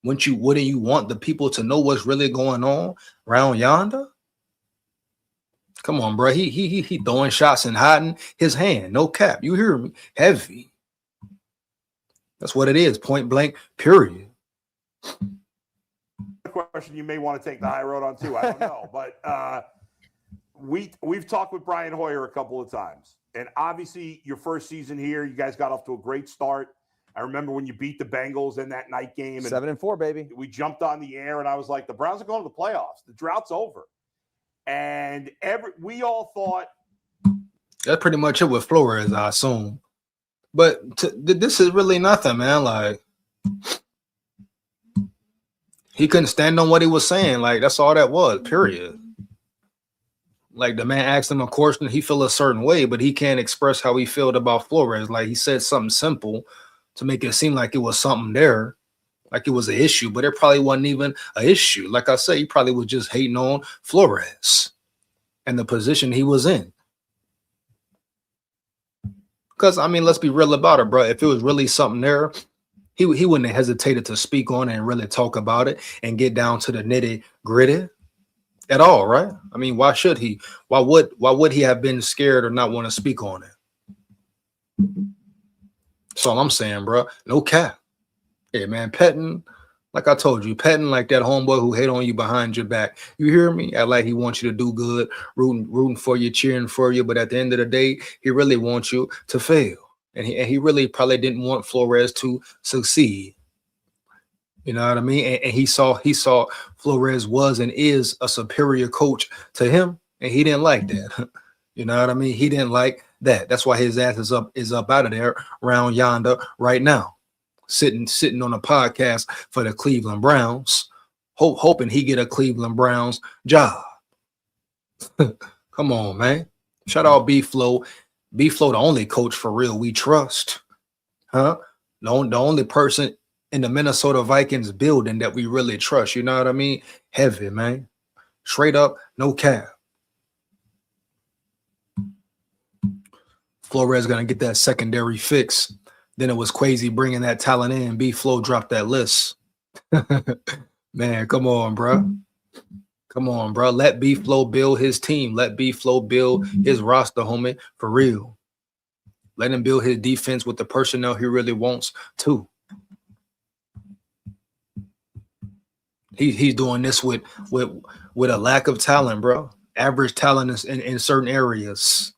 Wouldn't you want the people to know what's really going on around yonder? Come on, bro. He throwing shots and hiding his hand. No cap. You hear me? Heavy. That's what it is. Point blank, period. Question you may want to take the high road on too. I don't know. But we've talked with Brian Hoyer a couple of times. And obviously your first season here, you guys got off to a great start. I remember when you beat the Bengals in that night game. And 7-4, baby. we jumped on the air and I was like, the Browns are going to the playoffs. The drought's over. And we all thought that's pretty much it with Flores, I assume. But this is really nothing, man. Like, he couldn't stand on what he was saying. Like, that's all that was, period. Like, the man asked him a question, he feel a certain way, but he can't express how he felt about Flores. Like, he said something simple to make it seem like it was something there, like it was an issue, but it probably wasn't even an issue. Like I said, he probably was just hating on Flores and the position he was in. Because I mean, let's be real about it, bro. If it was really something there, he wouldn't have hesitated to speak on it and really talk about it and get down to the nitty gritty at all, right? I mean, why should he? Why would he have been scared or not want to speak on it? That's all I'm saying, bro. No cap. Hey, man, petting, like I told you, petting like that homeboy who hate on you behind your back. You hear me? Act like he wants you to do good, rooting for you, cheering for you. But at the end of the day, he really wants you to fail. And he really probably didn't want Flores to succeed. You know what I mean? And he saw Flores was and is a superior coach to him, and he didn't like that. You know what I mean? He didn't like that. That's why his ass is up out of there around yonder right now, sitting on a podcast for the Cleveland Browns, hoping he get a Cleveland Browns job. Come on, man. Shout out B-Flow. B-Flow, the only coach for real we trust. Huh? The only person in the Minnesota Vikings building that we really trust. You know what I mean? Heavy, man. Straight up, no cap. Flores gonna get that secondary fix. Then it was crazy bringing that talent in. B-Flow dropped that list. Man, come on, bro. Come on, bro. Let B-Flow build his team. Let B-Flow build his roster, homie, for real. Let him build his defense with the personnel he really wants to. He's doing this with a lack of talent, bro. Average talent in certain areas.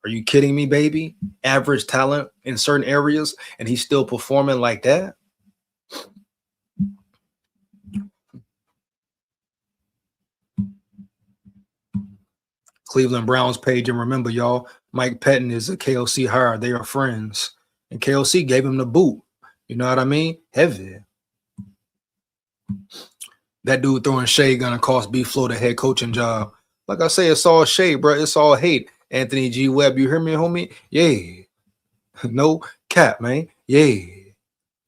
Are you kidding me, baby? Average talent in certain areas, and he's still performing like that? Cleveland Browns page, and remember, y'all, Mike Pettin is a KOC hire. They are friends, and KOC gave him the boot. You know what I mean? Heavy. That dude throwing shade gonna cost B-Flow the head coaching job. Like I say, it's all shade, bro. It's all hate. Anthony G. Webb, you hear me, homie? Yeah. No cap, man. Yeah.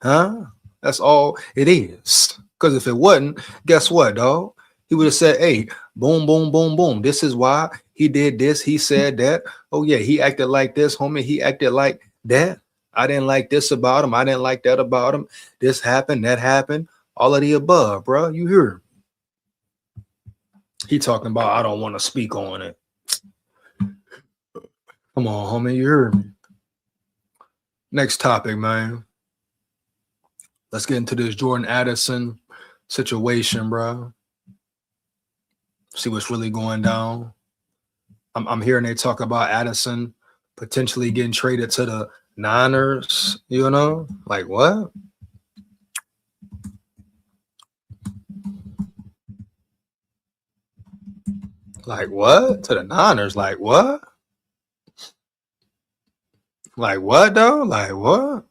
Huh? That's all it is. Because if it wasn't, guess what, dog? He would have said, hey, boom, boom, boom, boom. This is why he did this. He said that. Oh, yeah, he acted like this, homie. He acted like that. I didn't like this about him. I didn't like that about him. This happened, that happened. All of the above, bro. You hear? He talking about, I don't want to speak on it. Come on, homie. You hear me? Next topic, man. Let's get into this Jordan Addison situation, bro. See what's really going down. I'm hearing they talk about Addison potentially getting traded to the Niners, you know? Like what? Like what? To the Niners? Like what? Like what though? Like what?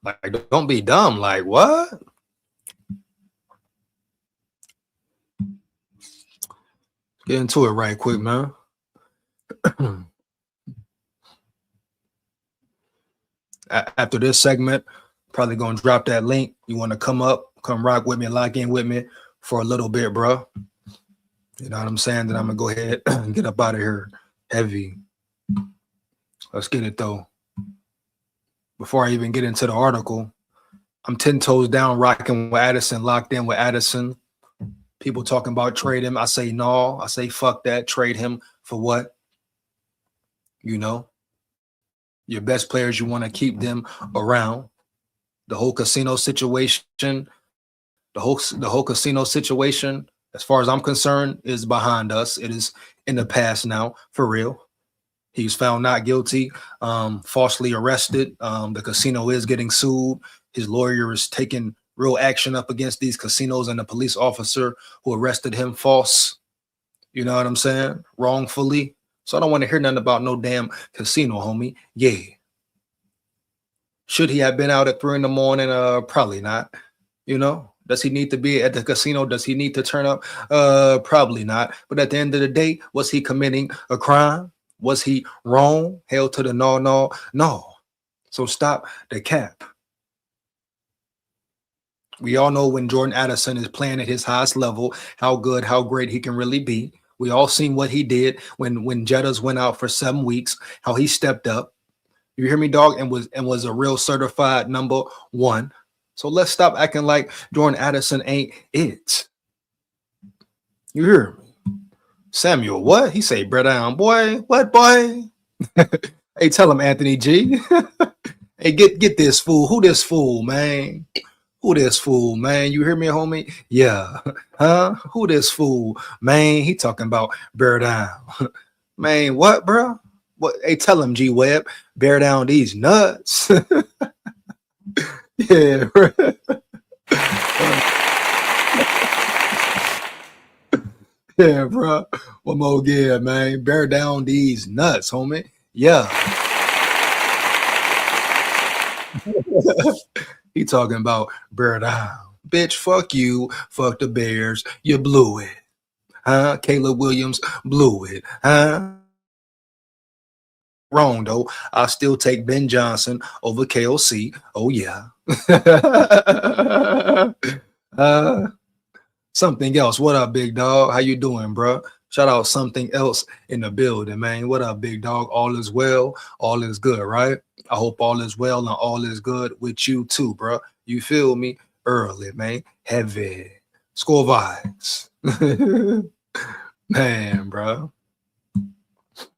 Like don't be dumb. Like what? Get into it right quick, man. After this segment, probably gonna drop that link. You want to come rock with me, lock in with me for a little bit, bro. You know what I'm saying? Then I'm gonna go ahead and get up out of here heavy. Let's get it though. Before I even get into the article, I'm 10 toes down, rocking with Addison, locked in with Addison. People talking about trade him. I say no. I say fuck that. Trade him for what? You know, your best players, you want to keep them around. The whole casino situation, the whole casino situation, as far as I'm concerned, is behind us. It is in the past now, for real. He's found not guilty, falsely arrested. The casino is getting sued. His lawyer is taking real action up against these casinos and the police officer who arrested him false. You know what I'm saying? Wrongfully. So I don't want to hear nothing about no damn casino, homie. Yeah. Should he have been out at 3 a.m? Probably not. You know, does he need to be at the casino? Does he need to turn up? Probably not. But at the end of the day, was he committing a crime? Was he wrong? Held to the no. So stop the cap. We all know when Jordan Addison is playing at his highest level, how good, how great he can really be. We all seen what he did when Jettas went out for 7 weeks, how he stepped up. You hear me, dog? And was a real certified number one. So let's stop acting like Jordan Addison ain't it. You hear me? Samuel, what? He say, "Bread down, boy." What, boy? Hey, tell him, Anthony G. Hey, get this fool. Who this fool, man? Who this fool, man? You hear me, homie? Yeah. Huh? Who this fool, man? He talking about bear down. Man, what, bro? What? Hey, tell him, G Web, bear down these nuts. Yeah. Bro. Yeah, bro. One more again, man. Bear down these nuts, homie. Yeah. He talking about bear down. Bitch, fuck you. Fuck the Bears. You blew it. Huh? Caleb Williams blew it. Huh? Wrong, though. I still take Ben Johnson over KOC. Oh, yeah. Something else. What up, big dog? How you doing, bro? Shout out something else in the building, man. What up, big dog? All is well. All is good, right? I hope all is well and all is good with you too, bro. You feel me? Early, man. Heavy. SKOL vibes. Man, bro.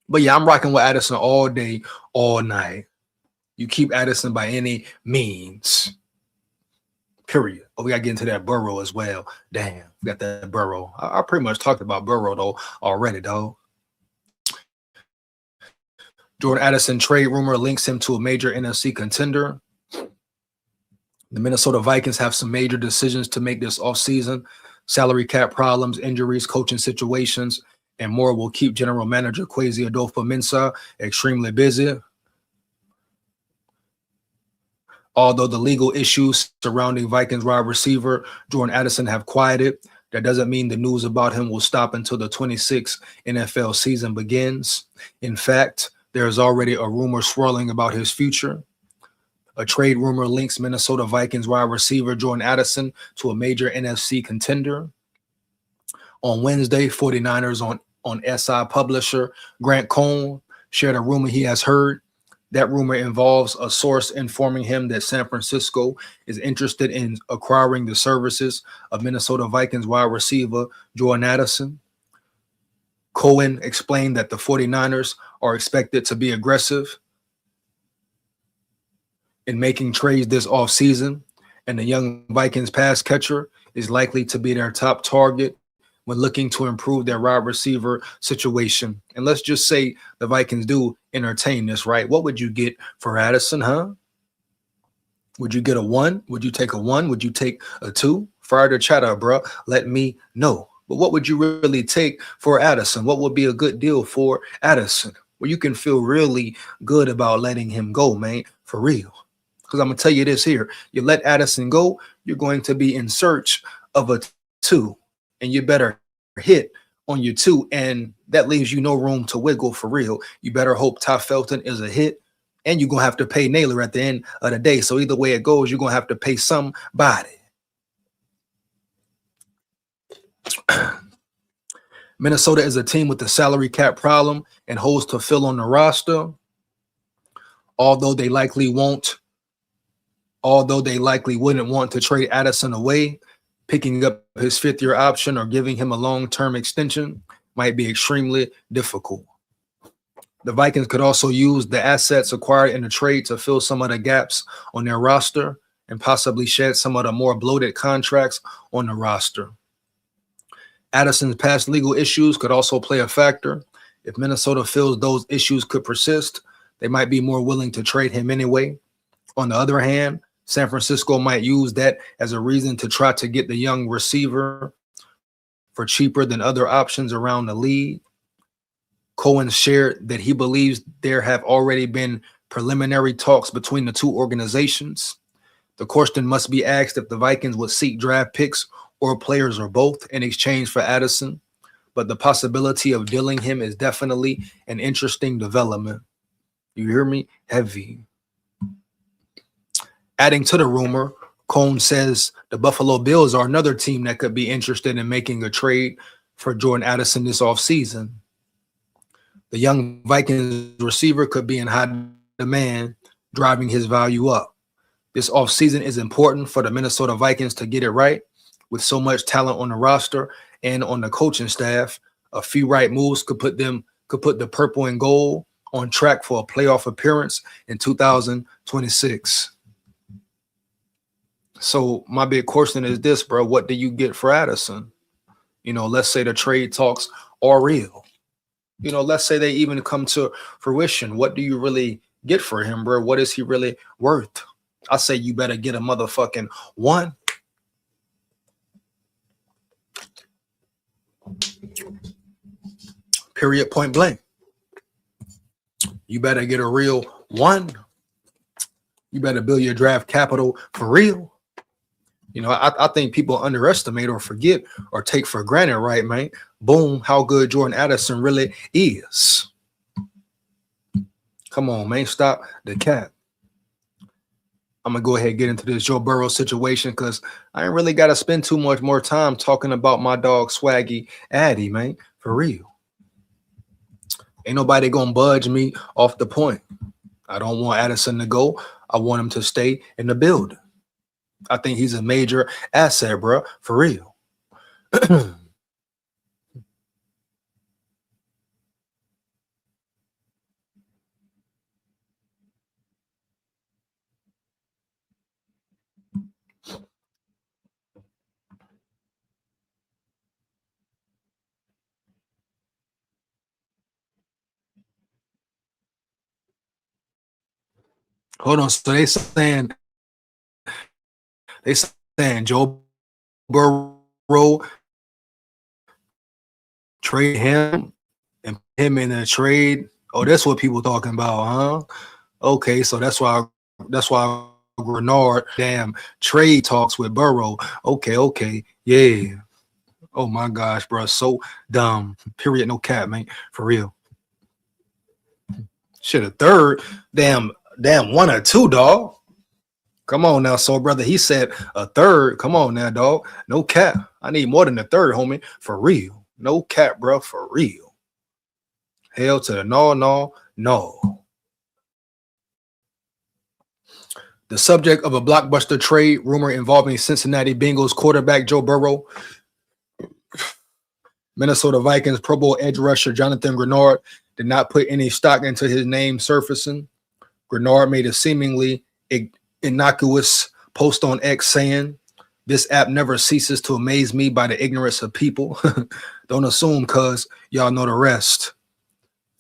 But yeah, I'm rocking with Addison all day, all night. You keep Addison by any means. Period. Oh, we got to get into that Burrow as well. Damn, we got that Burrow. I pretty much talked about Burrow, though, already, though. Jordan Addison trade rumor links him to a major NFC contender. The Minnesota Vikings have some major decisions to make this offseason. Salary cap problems, injuries, coaching situations, and more will keep general manager Kwesi Adolfo-Mensah extremely busy. Although the legal issues surrounding Vikings wide receiver Jordan Addison have quieted, that doesn't mean the news about him will stop until the 26th NFL season begins. In fact, there is already a rumor swirling about his future. A trade rumor links Minnesota Vikings wide receiver Jordan Addison to a major NFC contender. On Wednesday, 49ers on SI publisher Grant Cohn shared a rumor he has heard. That rumor involves a source informing him that San Francisco is interested in acquiring the services of Minnesota Vikings wide receiver Jordan Addison. Cohen explained that the 49ers are expected to be aggressive in making trades this offseason, and the young Vikings pass catcher is likely to be their top target when looking to improve their wide receiver situation. And let's just say the Vikings do entertain this, right? What would you get for Addison, huh? Would you get a 1? Would you take a 1? Would you take a 2? Fire the chat up, bro. Let me know. But what would you really take for Addison? What would be a good deal for Addison? Where you can feel really good about letting him go, man, for real. Because I'm going to tell you this here. You let Addison go, you're going to be in search of a 2. And you better hit on your 2, and that leaves you no room to wiggle for real. You better hope Ty Felton is a hit, and you're going to have to pay Naylor at the end of the day. So either way it goes, you're going to have to pay somebody. Minnesota is a team with a salary cap problem and holes to fill on the roster. Although they likely wouldn't want to trade Addison away, picking up his 5th-year option or giving him a long-term extension might be extremely difficult. The Vikings could also use the assets acquired in the trade to fill some of the gaps on their roster and possibly shed some of the more bloated contracts on the roster. Addison's past legal issues could also play a factor. If Minnesota feels those issues could persist, they might be more willing to trade him anyway. On the other hand, San Francisco might use that as a reason to try to get the young receiver for cheaper than other options around the league. Cohen shared that he believes there have already been preliminary talks between the two organizations. The question must be asked if the Vikings would seek draft picks or players or both in exchange for Addison, but the possibility of dealing him is definitely an interesting development. You hear me? Heavy. Adding to the rumor, Cohn says the Buffalo Bills are another team that could be interested in making a trade for Jordan Addison this offseason. The young Vikings receiver could be in high demand, driving his value up. This offseason is important for the Minnesota Vikings to get it right. With so much talent on the roster and on the coaching staff, a few right moves could put the purple and gold on track for a playoff appearance in 2026. So my big question is this, bro. What do you get for Addison? You know, let's say the trade talks are real. You know, let's say they even come to fruition. What do you really get for him, bro? What is he really worth? I say you better get a motherfucking one. Period, point blank. You better get a real one. You better build your draft capital for real. You know, I think people underestimate or forget or take for granted, right, man? Boom, how good Jordan Addison really is. Come on, man, stop the cap. I'm going to go ahead and get into this Joe Burrow situation because I ain't really got to spend too much more time talking about my dog Swaggy Addy, man, for real. Ain't nobody going to budge me off the point. I don't want Addison to go. I want him to stay in the building. I think he's a major asset, bro, for real. Hold on. So they saying Joe Burrow trade him and put him in a trade. Oh, that's what people talking about, huh? Okay, so that's why Grenard damn trade talks with Burrow. Okay, yeah. Oh my gosh, bro, so dumb. Period, no cap, man, for real. Shit, a third, damn, 1 or 2, dog. Come on now, so brother. He said a third. Come on now, dog. No cap. I need more than a third, homie. For real. No cap, bro. For real. Hell to the no. The subject of a blockbuster trade rumor involving Cincinnati Bengals quarterback Joe Burrow, Minnesota Vikings Pro Bowl edge rusher Jonathan Grenard did not put any stock into his name surfacing. Grenard made a seemingly innocuous post on X saying, "This app never ceases to amaze me by the ignorance of people." Don't assume, cuz y'all know the rest.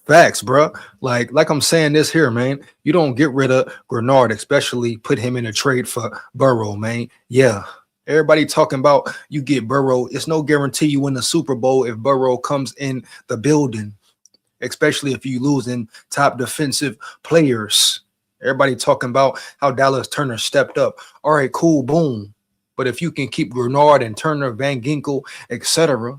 Facts, bro. Like I'm saying this here, man. You don't get rid of Grenard, especially put him in a trade for Burrow, man. Yeah. Everybody talking about you get Burrow. It's no guarantee you win the Super Bowl if Burrow comes in the building, especially if you losing top defensive players. Everybody talking about how Dallas Turner stepped up. All right, cool, boom. But if you can keep Grenard and Turner, Van Ginkel, etc.,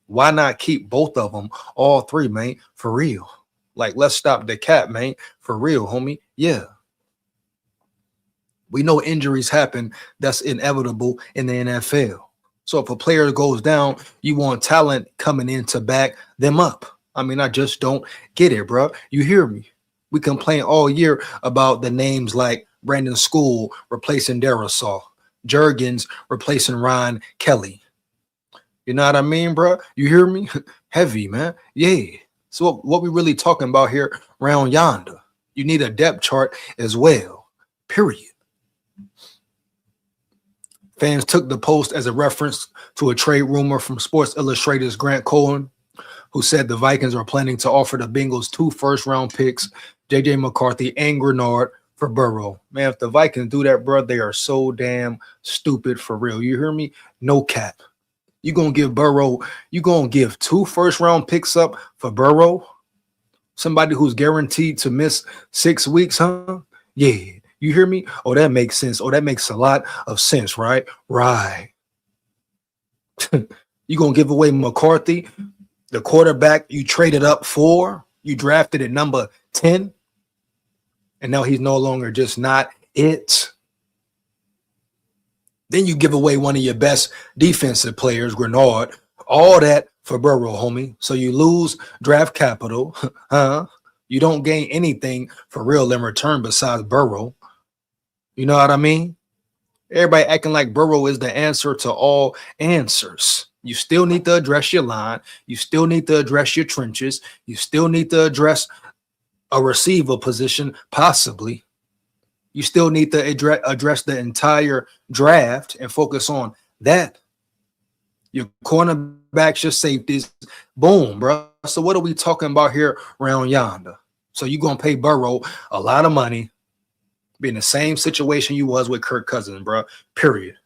why not keep both of them, all three, man, for real? Like, let's stop the cap, man, for real, homie. Yeah. We know injuries happen. That's inevitable in the NFL. So if a player goes down, you want talent coming in to back them up. I mean, I just don't get it, bro. You hear me? We complain all year about the names like Brandon School replacing Darisaw, Juergens replacing Ron Kelly. You know what I mean, bro? You hear me? Heavy, man. Yeah. So what we really talking about here round yonder? You need a depth chart as well, period. Fans took the post as a reference to a trade rumor from Sports Illustrated's Grant Cohen, who said the Vikings are planning to offer the Bengals 2 first-round picks, J.J. McCarthy and Grenard, for Burrow. Man, if the Vikings do that, bro, they are so damn stupid for real. You hear me? No cap. You going to give Burrow, you going to give 2 first-round picks up for Burrow? Somebody who's guaranteed to miss 6 weeks, huh? Yeah. You hear me? Oh, that makes sense. Oh, that makes a lot of sense, right? Right. You going to give away McCarthy, the quarterback you traded up for, you drafted at number 10, and now he's no longer just not it. Then you give away one of your best defensive players, Grenard, all that for Burrow, homie. So you lose draft capital, huh? You don't gain anything for real in return besides Burrow. You know what I mean? Everybody acting like Burrow is the answer to all answers. You still need to address your line. You still need to address your trenches. You still need to address a receiver position, possibly. You still need to address the entire draft and focus on that. Your cornerbacks, your safeties, boom, bro. So what are we talking about here around yonder? So you're going to pay Burrow a lot of money, be in the same situation you was with Kirk Cousins, bro, period.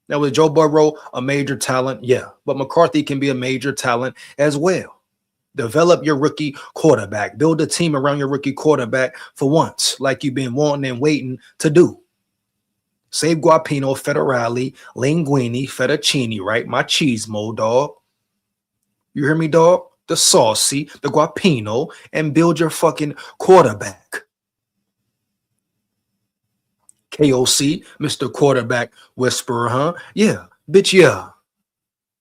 Now, was Joe Burrow a major talent? Yeah, but McCarthy can be a major talent as well. Develop your rookie quarterback. Build a team around your rookie quarterback for once, like you've been wanting and waiting to do. Save Guapino, Federale, Linguini, Fettuccine, right? My cheese mo, dog. You hear me, dog? The saucy, the Guapino, and build your fucking quarterback. KOC, Mr. Quarterback Whisperer, huh? Yeah, bitch, yeah.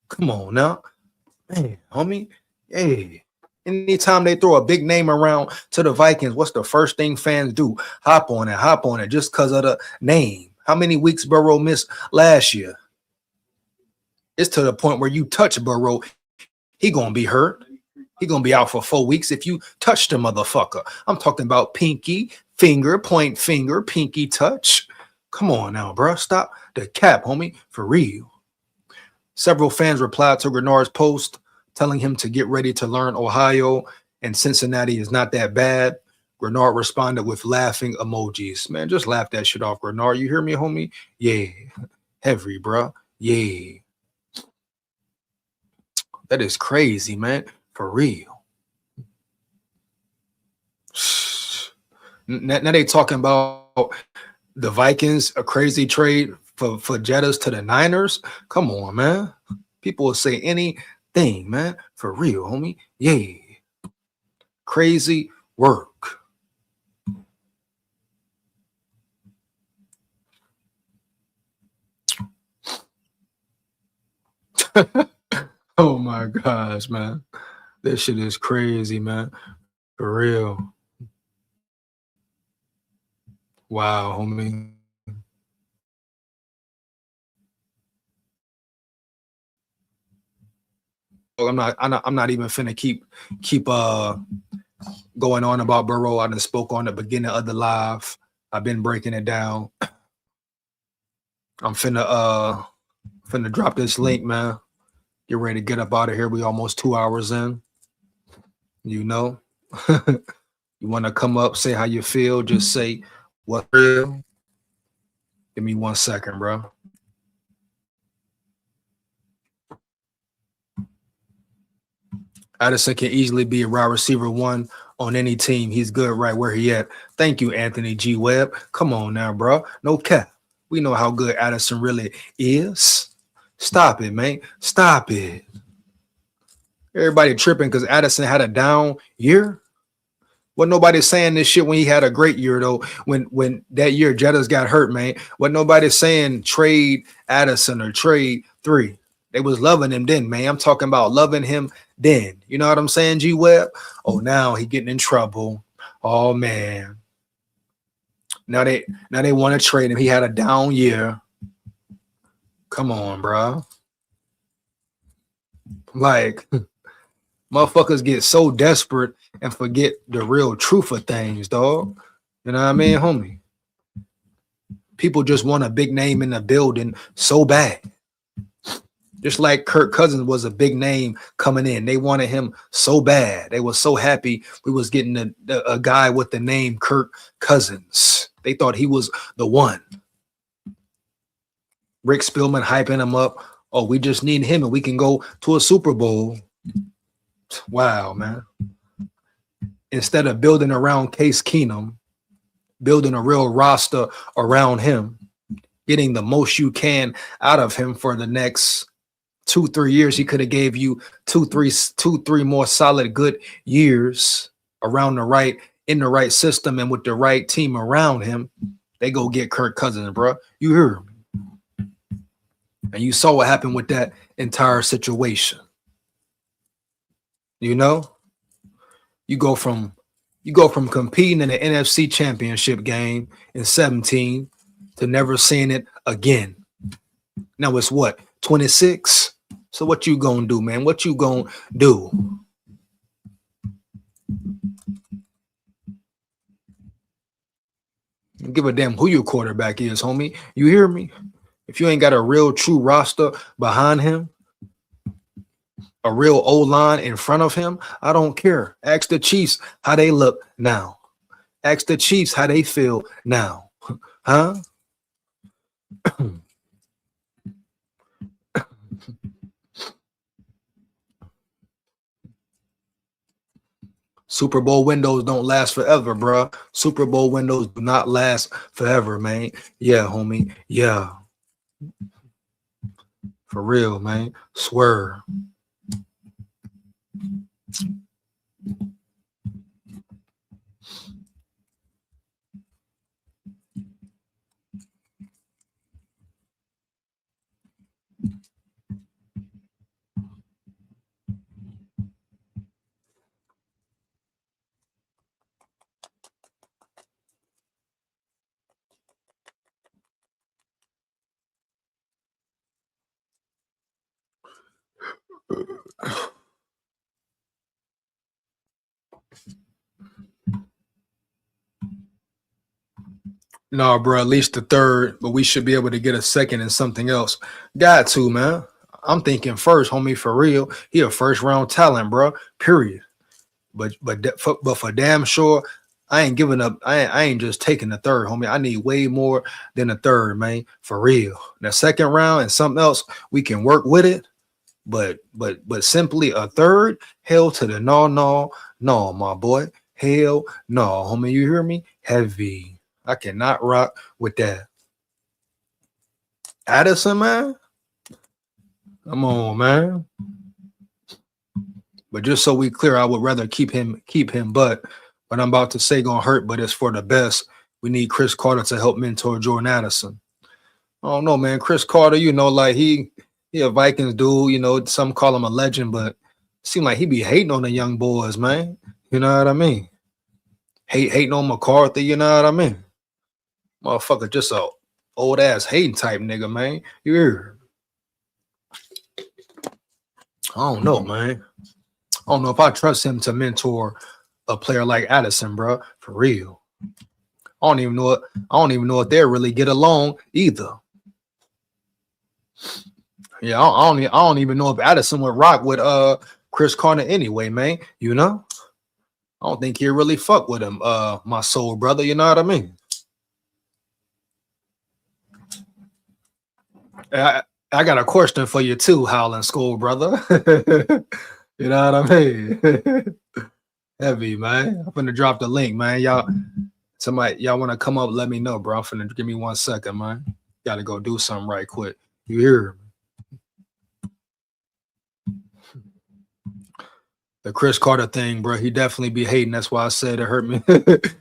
Come on now. Hey, homie. Hey. Anytime they throw a big name around to the Vikings, what's the first thing fans do? Hop on it just because of the name. How many weeks Burrow missed last year? It's to the point where you touch Burrow, he going to be hurt. He going to be out for 4 weeks if you touch the motherfucker. I'm talking about pinky, finger, point finger, pinky touch. Come on now, bro. Stop the cap, homie, for real. Several fans replied to Grenard's post telling him to get ready to learn Ohio and Cincinnati is not that bad. Grenard responded with laughing emojis. Man, just laugh that shit off, Grenard. You hear me, homie? Yeah. Heavy, bro. Yeah. That is crazy, man. For real. Now they talking about the Vikings, a crazy trade for Jettas to the Niners. Come on, man. People will say anything, man. For real, homie. Yeah. Crazy work. Oh my gosh, man. This shit is crazy, man. For real. Wow, homie. I'm not even finna keep going on about Burrow. I done spoke on the beginning of the live. I've been breaking it down. I'm finna drop this link, man. Get ready to get up out of here. We almost 2 hours in. You know. You want to come up, say how you feel, just say what's real. Give me 1 second, bro. Addison can easily be a wide receiver 1 on any team. He's good right where he at. Thank you, Anthony G. Webb. Come on now, bro. No cap. We know how good Addison really is. Stop it, man. Stop it. Everybody tripping because Addison had a down year. Wasn't nobody saying this shit when he had a great year, though. When that year Jettas got hurt, man. Wasn't nobody saying trade Addison or trade 3. They was loving him then, man. I'm talking about loving him then. You know what I'm saying, G Webb? Oh, now he getting in trouble. Oh, man. Now they want to trade him. He had a down year. Come on, bro. Like, motherfuckers get so desperate and forget the real truth of things, dog. You know what I mean, homie? People just want a big name in the building so bad. Just like Kirk Cousins was a big name coming in. They wanted him so bad. They were so happy we was getting a guy with the name Kirk Cousins. They thought he was the one. Rick Spielman hyping him up. Oh, we just need him and we can go to a Super Bowl. Wow, man. Instead of building around Case Keenum, building a real roster around him, getting the most you can out of him for the next 2-3 years. He could have gave you two, three more solid good years around in the right system and with the right team around him. They go get Kirk Cousins, bro. You hear me? And you saw what happened with that entire situation. You know, you go from competing in the NFC Championship game in 17 to never seeing it again. Now it's what, 26? So what you gonna do, man? What you gonna do? Give a damn who your quarterback is, homie. You hear me? If you ain't got a real true roster behind him, a real O-line in front of him, I don't care. Ask the Chiefs how they look now. Ask the Chiefs how they feel now. Huh? Super Bowl windows don't last forever, bro. Super Bowl windows do not last forever, man. Yeah, homie. Yeah. For real, man. Swear. No, bro, at least the third, but we should be able to get a second and something else. Got to, man. I'm thinking first, homie, for real. He a first round talent, bro. Period. But for damn sure, I ain't giving up. I ain't just taking the third, homie. I need way more than the third, man. For real. The second round and something else, we can work with it. But simply a third, hell to the no, my boy. Hell no, homie. You hear me? Heavy. I cannot rock with that. Addison, man. Come on, man. But just so we clear, I would rather keep him. But what I'm about to say gonna hurt, but it's for the best. We need Chris Carter to help mentor Jordan Addison. I don't know, man. Chris Carter, you know, like he a Vikings dude, you know, some call him a legend, but it seems like he be hating on the young boys, man. You know what I mean? Hating on McCarthy, you know what I mean? Motherfucker, just a old ass hating type nigga, man. You hear? I don't know, man. I don't know if I trust him to mentor a player like Addison, bro. For real. I don't even know if they really get along either. Yeah, I don't even know if Addison would rock with Chris Carter anyway, man. You know? I don't think he'd really fuck with him, my soul brother, you know what I mean? I got a question for you too, Howlin' School, brother. You know what I mean? Heavy, man. I'm finna drop the link, man. Y'all want to come up, let me know, bro. I'm finna give me 1 second, man. Gotta go do something right quick. You hear me? The Chris Carter thing, bro, he definitely be hating. That's why I said it hurt me.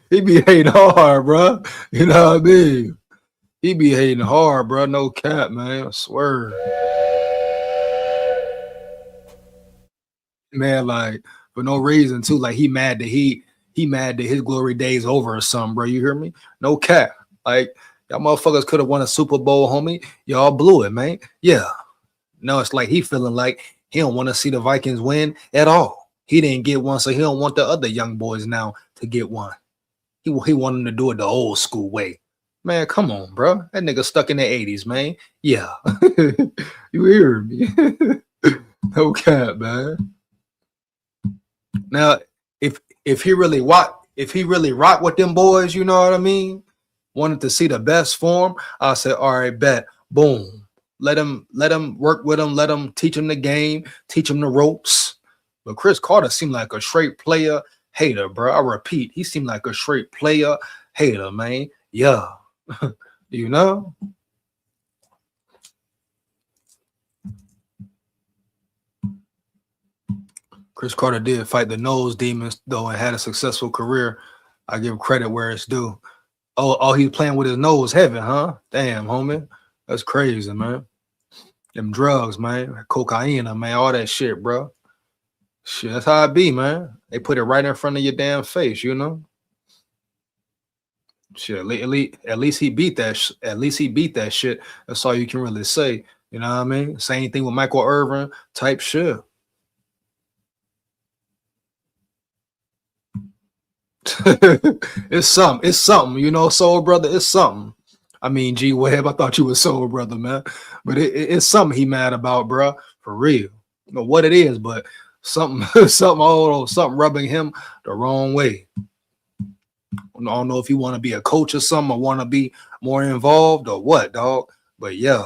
He be hating hard, bro. You know what I mean? He be hating hard, bro. No cap, man. I swear. Man, like, for no reason, too. Like, he mad that his glory days over or something, bro. You hear me? No cap. Like, y'all motherfuckers could have won a Super Bowl, homie. Y'all blew it, man. Yeah. No, it's like he feeling like he don't want to see the Vikings win at all. He didn't get one, so he don't want the other young boys now to get one. He want them to do it the old school way. Man, come on, bro. That nigga stuck in the 80s, man. Yeah. You hear me? No cap, man. Now, if he really rock with them boys, you know what I mean? Wanted to see the best form, I said, all right, bet. Boom. Let him work with him, let him teach him the game, teach him the ropes. But Chris Carter seemed like a straight player hater, bro. I repeat, he seemed like a straight player hater, man. Yeah. You know? Chris Carter did fight the nose demons, though, and had a successful career. I give credit where it's due. Oh, he's playing with his nose heavy, huh? Damn, homie. That's crazy, man. Them drugs, man. Cocaine, man. All that shit, bro. Shit, that's how it be, man. They put it right in front of your damn face, you know. Shit, at least he beat that. At least he beat that shit. That's all you can really say. You know what I mean? Same thing with Michael Irvin type shit. It's something. It's something. You know, soul brother. It's something. I mean, G Web. I thought you was soul brother, man. But it's something he mad about, bro. For real. You know what it is, but something, something rubbing him the wrong way. I don't know if you want to be a coach or something, or want to be more involved or what, dog. But yeah,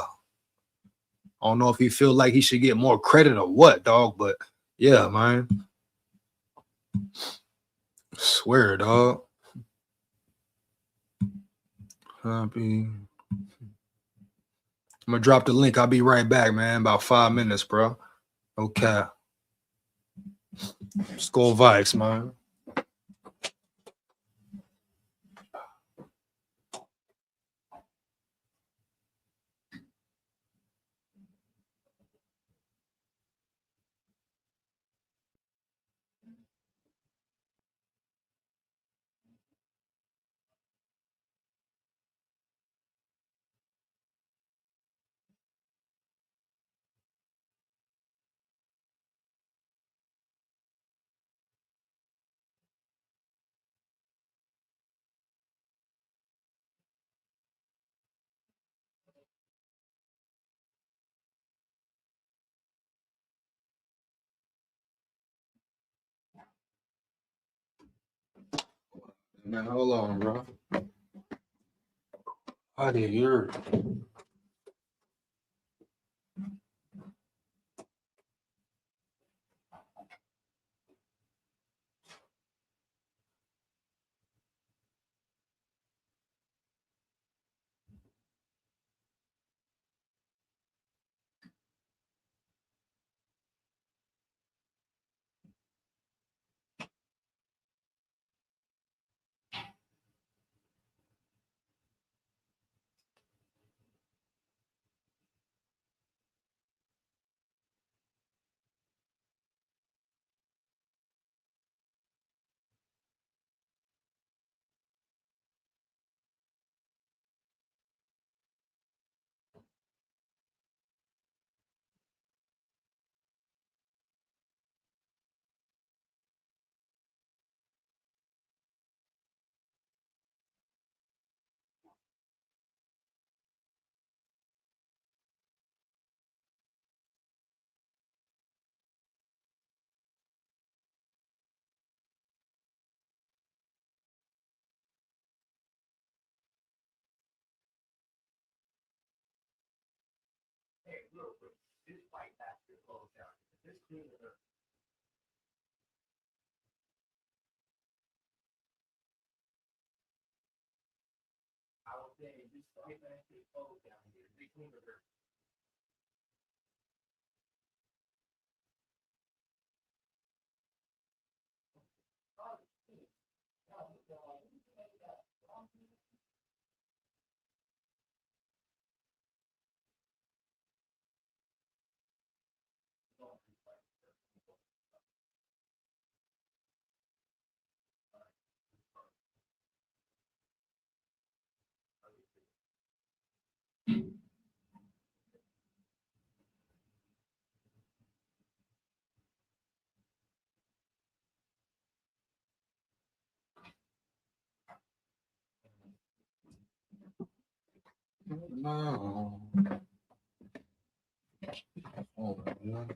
I don't know if he feel like he should get more credit or what, dog. But yeah, man. Swear, dog. I'm gonna drop the link. I'll be right back, man. About 5 minutes, bro. Okay. SKOL VIKES, man. Man, hold on, bro. How did you? No. Hold on, man.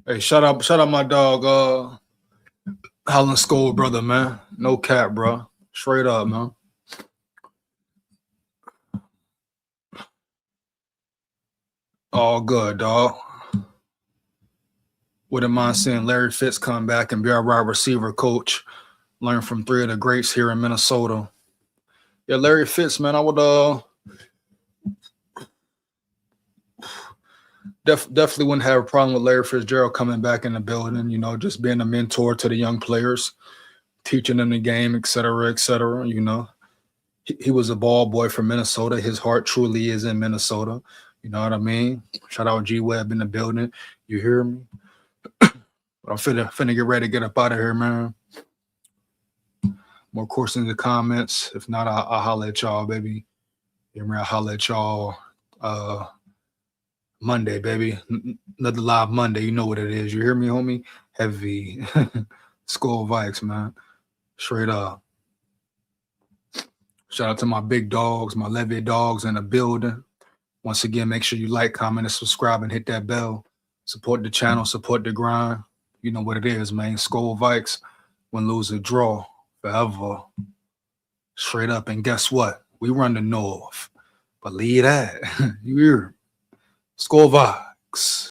Hey, shout out my dog, Holland SKOL brother, man. No cap, bro. Straight up, man. All good, dog. Wouldn't mind seeing Larry Fitz come back and be our wide receiver coach. Learn from 3 of the greats here in Minnesota. Yeah, Larry Fitz, man. I would definitely wouldn't have a problem with Larry Fitzgerald coming back in the building. You know, just being a mentor to the young players, teaching them the game, et cetera, et cetera. You know, he was a ball boy from Minnesota. His heart truly is in Minnesota. You know what I mean? Shout out G Webb in the building. You hear me? But I'm finna get ready to get up out of here, man. More questions in the comments. If not, I'll holler at y'all, baby. You hear me? I'll holler at y'all Monday, baby. Another live Monday. You know what it is. You hear me, homie? Heavy. SKOL VIKES, man. Straight up. Shout out to my big dogs, my Levy dogs in the building. Once again, make sure you like, comment, and subscribe, and hit that bell. Support the channel, support the grind. You know what it is, man. SKOL VIKES, win, lose, or draw, forever. Straight up. And guess what? We run the North. Believe that. You hear? SKOL VIKES.